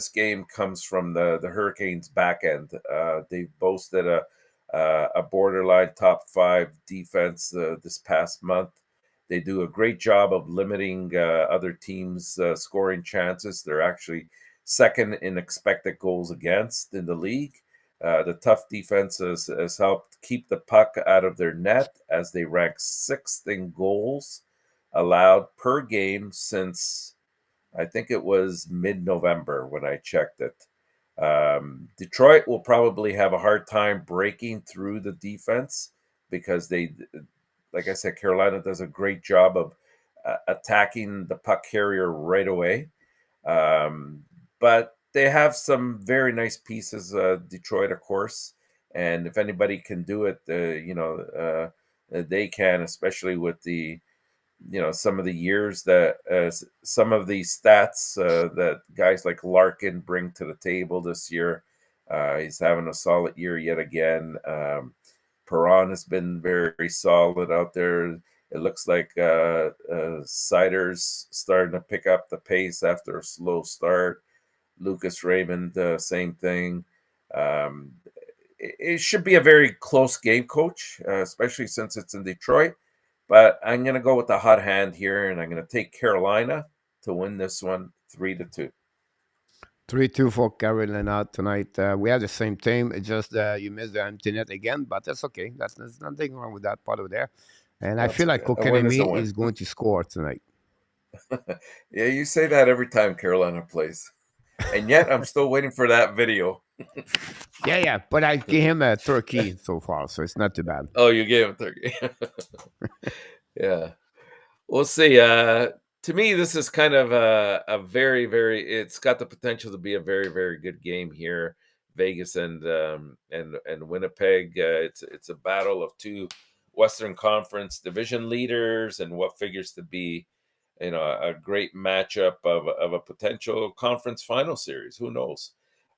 game comes from the Hurricanes' back end. They boasted a borderline top 5 defense this past month. They do a great job of limiting other teams' scoring chances. They're actually second in expected goals against in the league. The tough defense has helped keep the puck out of their net, as they rank 6th in goals allowed per game since, I think it was mid-November when I checked it. Detroit will probably have a hard time breaking through the defense because like I said, Carolina does a great job of attacking the puck carrier right away. But they have some very nice pieces, Detroit, of course. And if anybody can do it, they can, especially with the some of the years that some of the stats that guys like Larkin bring to the table this year. He's having a solid year yet again. Perron has been very solid out there. It looks like Sider's starting to pick up the pace after a slow start. Lucas Raymond, same thing. Um, it should be a very close game, Coach, especially since it's in Detroit. But I'm going to go with the hot hand here, and I'm going to take Carolina to win this one 3-2. 3-2 for Carolina tonight. We have the same team. It's just you missed the empty net again, but that's okay. There's nothing wrong with that part of there. And I feel like Kokanemi is going to score tonight. Yeah, you say that every time Carolina plays. And yet I'm still waiting for that video. Yeah. But I gave him a turkey so far, so it's not too bad. Oh, you gave him turkey. Yeah. We'll see. To me, this is kind of a very, very. It's got the potential to be a very, very good game here. Vegas and Winnipeg. It's a battle of two Western Conference division leaders, and what figures to be, a great matchup of a potential conference final series. Who knows?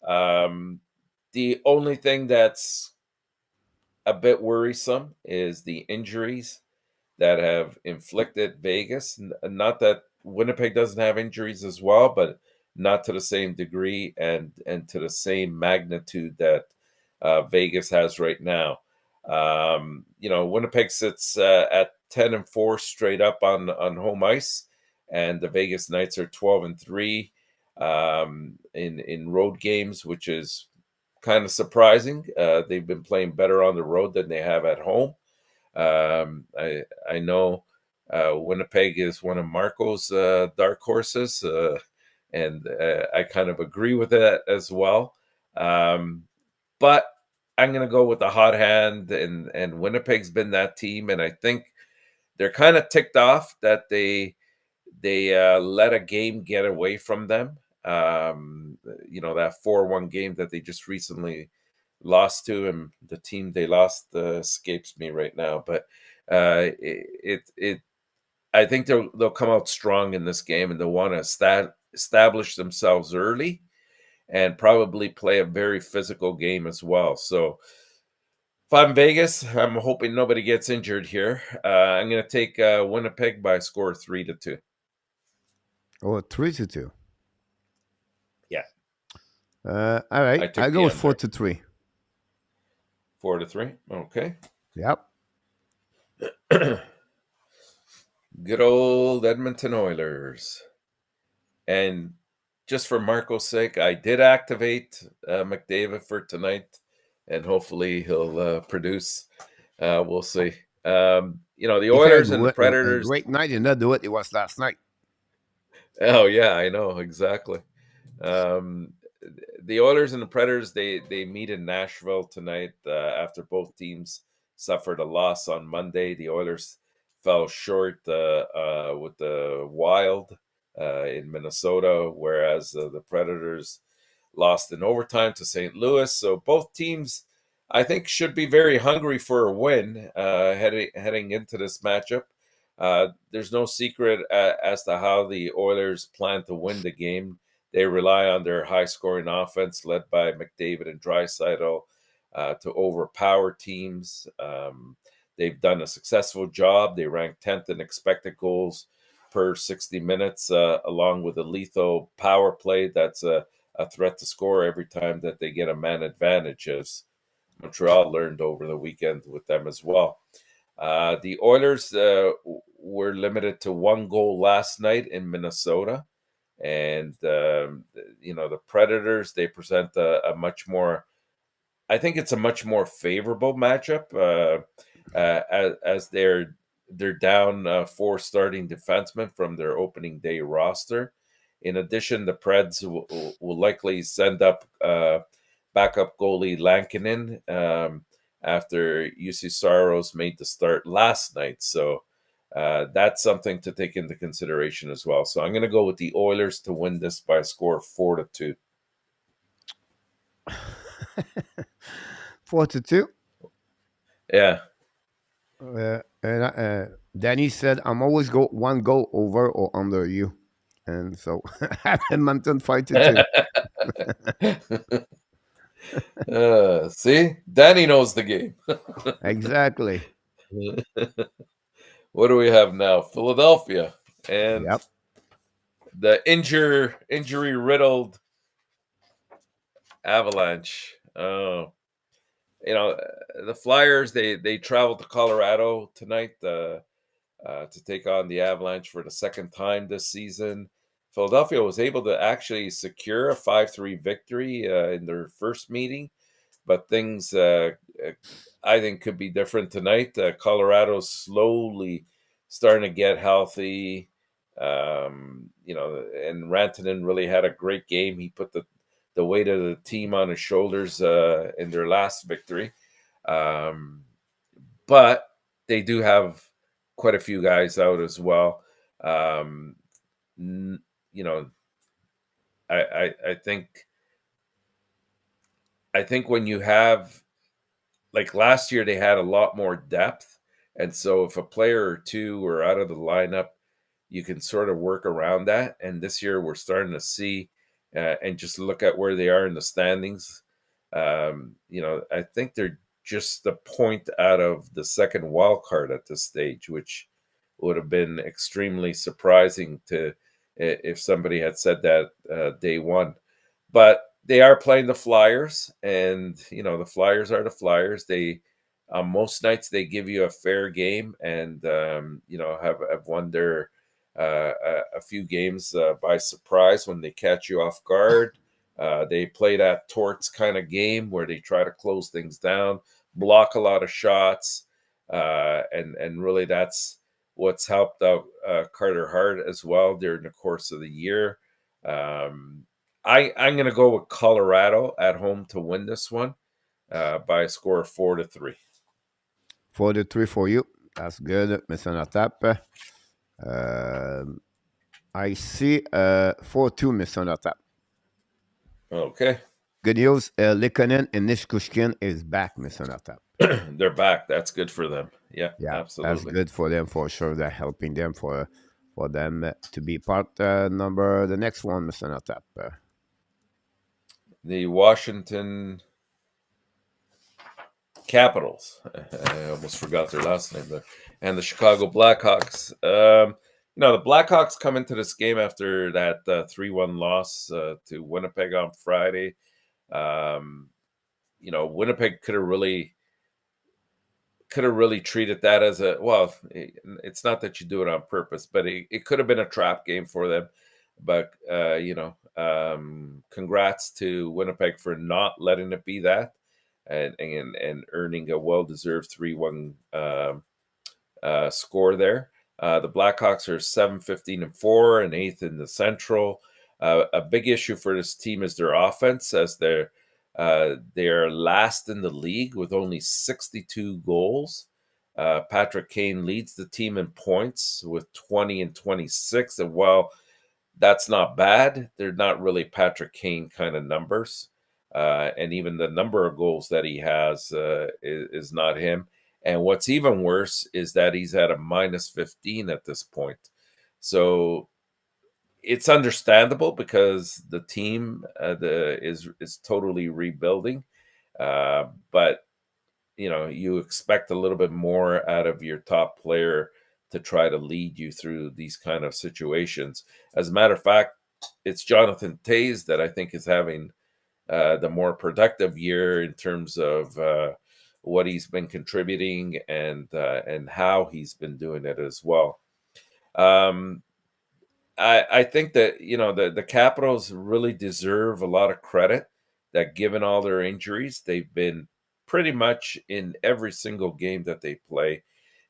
The only thing that's a bit worrisome is the injuries that have inflicted Vegas. Not that Winnipeg doesn't have injuries as well, but not to the same degree and to the same magnitude that Vegas has right now. Winnipeg sits at 10-4 straight up on home ice, and the Vegas Knights are 12-3 in road games, which is kind of surprising. They've been playing better on the road than they have at home. I know Winnipeg is one of Marco's dark horses, and I kind of agree with that as well. But I'm going to go with the hot hand, and Winnipeg's been that team, and I think they're kind of ticked off that they let a game get away from them. That 4-1 game that they just recently lost to, and the team they lost escapes me right now. But I think they'll come out strong in this game, and they'll want to establish themselves early, and probably play a very physical game as well. So if I'm Vegas, I'm hoping nobody gets injured here. I'm going to take Winnipeg by a score of 3-2. Oh, 3-2. Yeah. All right. I go with 4-3. 4-3. Okay. Yep. Good old Edmonton Oilers. And just for Marco's sake, I did activate McDavid for tonight, and hopefully he'll produce. We'll see. The Oilers and the Predators. A great night, and not do it. It was last night. Oh yeah, I know exactly. The Oilers and the Predators they meet in Nashville tonight after both teams suffered a loss on Monday. The Oilers fell short with the Wild in Minnesota, whereas the Predators lost in overtime to St. Louis. So both teams, I think, should be very hungry for a win heading into this matchup. There's no secret as to how the Oilers plan to win the game. They rely on their high-scoring offense led by McDavid and Draisaitl to overpower teams. They've done a successful job. They rank 10th in expected goals per 60 minutes, along with a lethal power play that's a threat to score every time that they get a man advantage, as Montreal learned over the weekend with them as well. The Oilers were limited to 1 goal last night in Minnesota. And, the Predators, they present a much more, I think it's a much more favorable matchup as they're down 4 starting defensemen from their opening day roster. In addition, the Preds will likely send up backup goalie Lankinen after UC Saros made the start last night. So that's something to take into consideration as well. So I'm going to go with the Oilers to win this by a score of 4-2. 4-2. Yeah. Danny said, "I'm always go one goal over or under you," and so Edmonton 5-2. See, Danny knows the game. Exactly. What do we have now? Philadelphia and Yep. the injury riddled Avalanche. The Flyers they traveled to Colorado tonight to take on the Avalanche for the second time this season. Philadelphia was able to actually secure a 5-3 victory in their first meeting, but things I think could be different tonight. Colorado's slowly starting to get healthy. And Rantanen really had a great game. He put the weight of the team on his shoulders in their last victory. But they do have quite a few guys out as well. Um, n- you know, I think when you have, like last year, they had a lot more depth, and so if a player or two were out of the lineup, you can sort of work around that. And this year, we're starting to see, and just look at where they are in the standings. I think they're just a point out of the second wild card at this stage, which would have been extremely surprising to if somebody had said that day one. But they are playing the Flyers, and the Flyers are the Flyers. They most nights they give you a fair game, and have won their a few games by surprise when they catch you off guard. They play that torts kind of game where they try to close things down, block a lot of shots, and really that's what's helped out Carter Hart as well during the course of the year. I'm going to go with Colorado at home to win this one by a score of 4-3. 4-3 for you. That's good, Mr. Natap. I see 4-2, Mr. Natap. Okay. Good news. Likonen and Nishkushkin is back, Mr. Natap. They're back. That's good for them. Yeah, absolutely. That's good for them for sure. They're helping them for them to be part the next one, Mr. Natap. The Washington Capitals. I almost forgot their last name there. And the Chicago Blackhawks. The Blackhawks come into this game after that 3-1 loss to Winnipeg on Friday. Winnipeg could have really treated that as it's not that you do it on purpose, but it could have been a trap game for them. But congrats to Winnipeg for not letting it be that, and earning a well-deserved 3-1 score there. The Blackhawks are 7-15-4 and 8th in the Central. A big issue for this team is their offense, as they're last in the league with only 62 goals. Patrick Kane leads the team in points with 20 and 26. And while that's not bad, they're not really Patrick Kane kind of numbers. And even the number of goals that he has is not him. And what's even worse is that he's at a -15 at this point. So it's understandable because the team is totally rebuilding, but you expect a little bit more out of your top player to try to lead you through these kind of situations. As a matter of fact, it's Jonathan Toews that I think is having the more productive year in terms of what he's been contributing and how he's been doing it as well. I think that the Capitals really deserve a lot of credit, that given all their injuries, they've been pretty much in every single game that they play.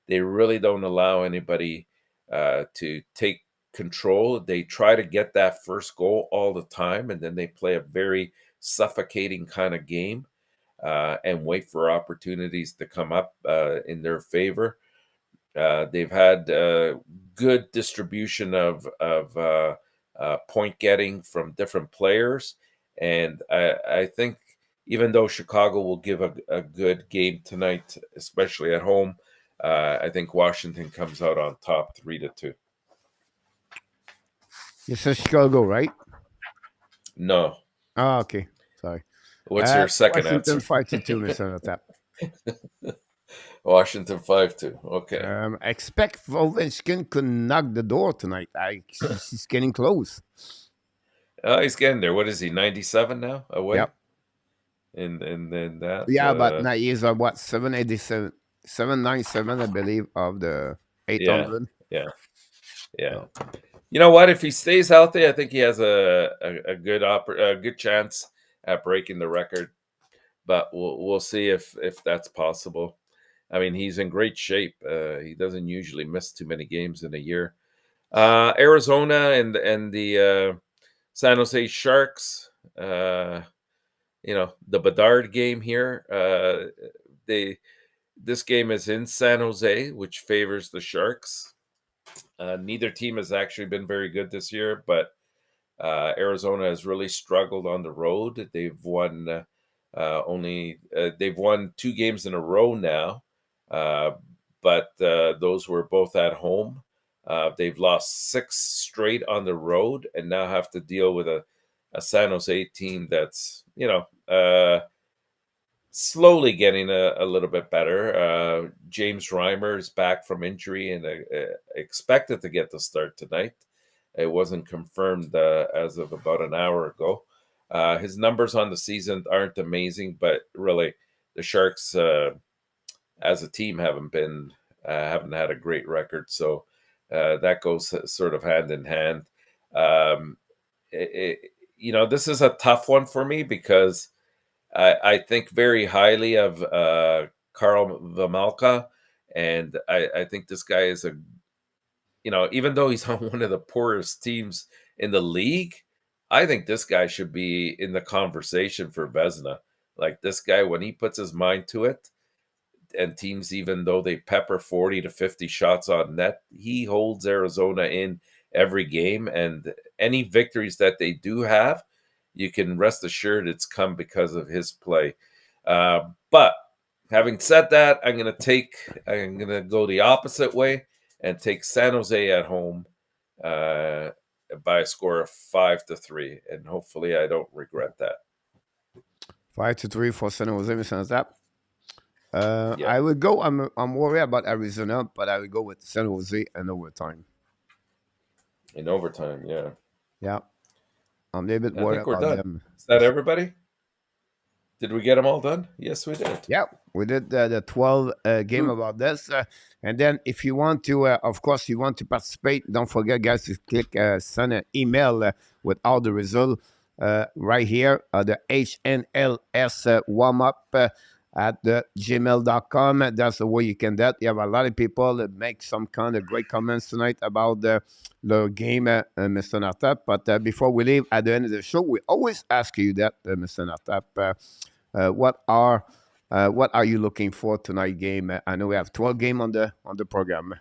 They really don't allow anybody to take control. They try to get that first goal all the time, and then they play a very suffocating kind of game and wait for opportunities to come up in their favor. They've had good distribution of point getting from different players, and I think even though Chicago will give a good game tonight, especially at home, I think Washington comes out on top 3-2. You said Chicago, right? No. Oh, okay. Sorry. What's your second Washington answer? 5-2, Mr. Tap. Washington 5-2. Okay. Expect Ovechkin could knock the door tonight. He's getting close. Oh, he's getting there. What is he? 97 now away. Yep. And then that. Yeah, but now he's what 787, 797, I believe, of the 800. Yeah. You know what? If he stays healthy, I think he has a good chance at breaking the record. But we'll see if that's possible. I mean, he's in great shape. He doesn't usually miss too many games in a year. Arizona and the San Jose Sharks. The Bedard game here. This game is in San Jose, which favors the Sharks. Neither team has actually been very good this year, but Arizona has really struggled on the road. They've won they've won 2 games in a row now, but those were both at home. They've lost 6 straight on the road and now have to deal with a San Jose team that's slowly getting a little bit better. James Reimer is back from injury and expected to get the start tonight. It wasn't confirmed as of about an hour ago. His numbers on the season aren't amazing, but really the Sharks as a team haven't had a great record. So that goes sort of hand in hand. This is a tough one for me because I think very highly of Karl Vejmelka, and I think this guy is even though he's on one of the poorest teams in the league, I think this guy should be in the conversation for Vezina. Like this guy, when he puts his mind to it, and teams, even though they pepper 40 to 50 shots on net, he holds Arizona in every game, and any victories that they do have, you can rest assured it's come because of his play. But having said that, I'm going to go the opposite way and take San Jose at home by a score of 5-3, and hopefully I don't regret that. 5-3 for San Jose, Mr. Tap. I would go. I'm worried about Arizona, but I would go with San Jose in overtime. In overtime, yeah. Yeah. I'm a little bit worried about them. Is that everybody? Did we get them all done? Yes, we did. Yeah, we did the 12 game about this. And then if you want to, of course, you want to participate, don't forget, guys, to click send an email with all the results right here, the HNLS WARMUP at the gmail.com. That's the way you can do that. You have a lot of people that make some kind of great comments tonight about the game, Mr. ENORTAP. But before we leave, at the end of the show, we always ask you that, Mr. ENORTAP. What are you looking for tonight game? I know we have 12 games on the program.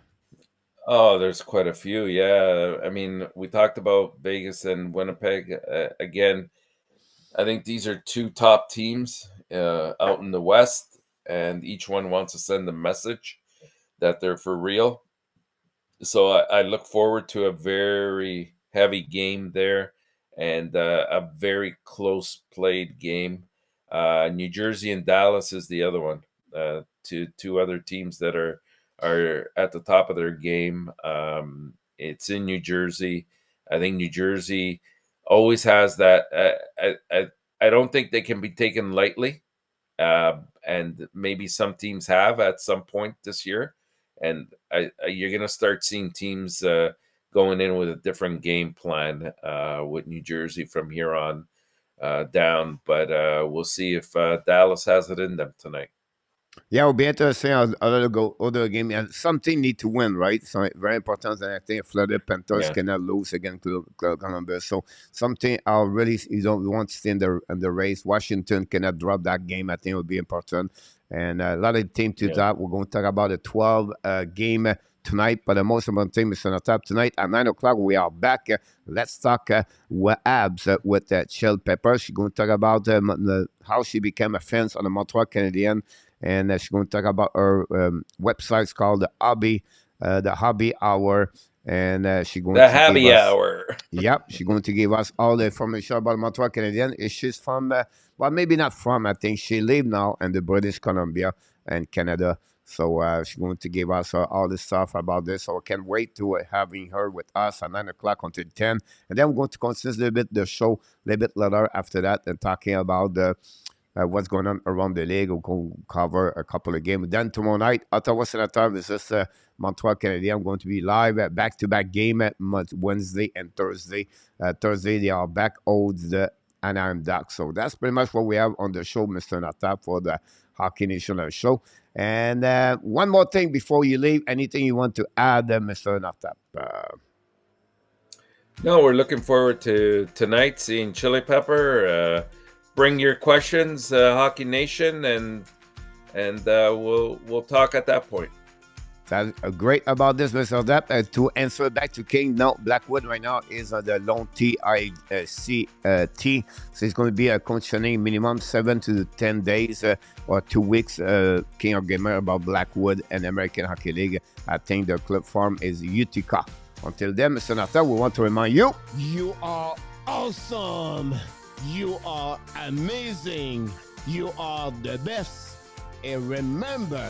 Oh, there's quite a few. Yeah, I mean, we talked about Vegas and Winnipeg again. I think these are 2 top teams out in the West, and each one wants to send a message that they're for real. So I look forward to a very heavy game there and a very close played game. New Jersey and Dallas is the other one. Two other teams that are at the top of their game. It's in New Jersey. I think New Jersey always has that. I don't think they can be taken lightly, and maybe some teams have at some point this year. And you're going to start seeing teams going in with a different game plan with New Jersey from here on down. But we'll see if Dallas has it in them tonight. Yeah, it'll be interesting. Other game. And something need to win, right? So very important. And I think Florida Panthers cannot lose against Columbus. So something really you don't want to stay in the race. Washington cannot drop that game. I think it will be important. And a lot of teams to that. We're going to talk about the 12 game tonight. But the most important thing is ENORTAP tonight at 9 o'clock. We are back. Let's talk HABS with Shell Pepper. She's going to talk about how she became a fan on the Montreal Canadiens and she's going to talk about her website called the Hobby Hour, and she's going the to Happy give us, Hour. Yep, she's going to give us all the information about Montreal Canadian. She's from, well, maybe not from. I think she lives now in the British Columbia and Canada. So she's going to give us all the stuff about this. So I can't wait to having her with us at 9 o'clock until 10. And then we're going to continue a little bit the show a little bit later after that and talking about the what's going on around the league. We're going to cover a couple of games. Then tomorrow night, Ottawa SLATER versus Montreal Canadian. I'm going to be live at back-to-back game at Wednesday and Thursday. Thursday, they are back holds the Anaheim Ducks. So that's pretty much what we have on the show, Mr. ENORTAP, for the Hockey Nation show. And one more thing before you leave, anything you want to add, Mr. ENORTAP? No, we're looking forward to tonight seeing Chili Pepper. Bring your questions, Hockey Nation, and we'll talk at that point. That's great about this, Mr. ENORTAP. To answer back to King, no, Blackwood right now is on the long TICT. So it's going to be a conditioning minimum 7 to 10 days or 2 weeks. King of Gamer about Blackwood and American Hockey League. I think the club form is Utica. Until then, Mr. ENORTAP, we want to remind you, you are awesome. You are amazing. You are the best. And remember,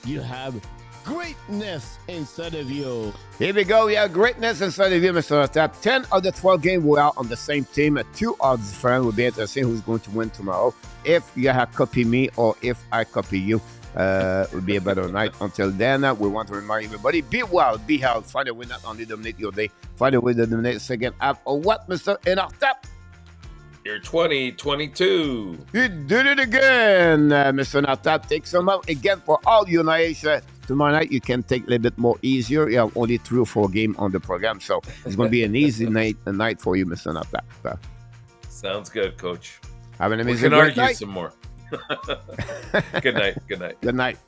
you have greatness inside of you. Here we go. We have greatness inside of you, Mr. ENORTAP. 10 of the 12 games we are on the same team. 2 are different. We'll be interesting who's going to win tomorrow. If you have copied me or if I copy you, it will be a better night. Until then, we want to remind everybody, be well, be healthy. Find a way not only dominate your day, find a way to dominate the second half. Or what, Mr. ENORTAP? You're 2022. You did it again, Mr. ENORTAP. Take some out again for all you nice. Tomorrow night, you can take a little bit more easier. You have only 3 or 4 games on the program, so it's going to be an easy night for you, Mr. ENORTAP. Sounds good, Coach. Have an amazing We can argue night. some more. Good night. Good night. Good night.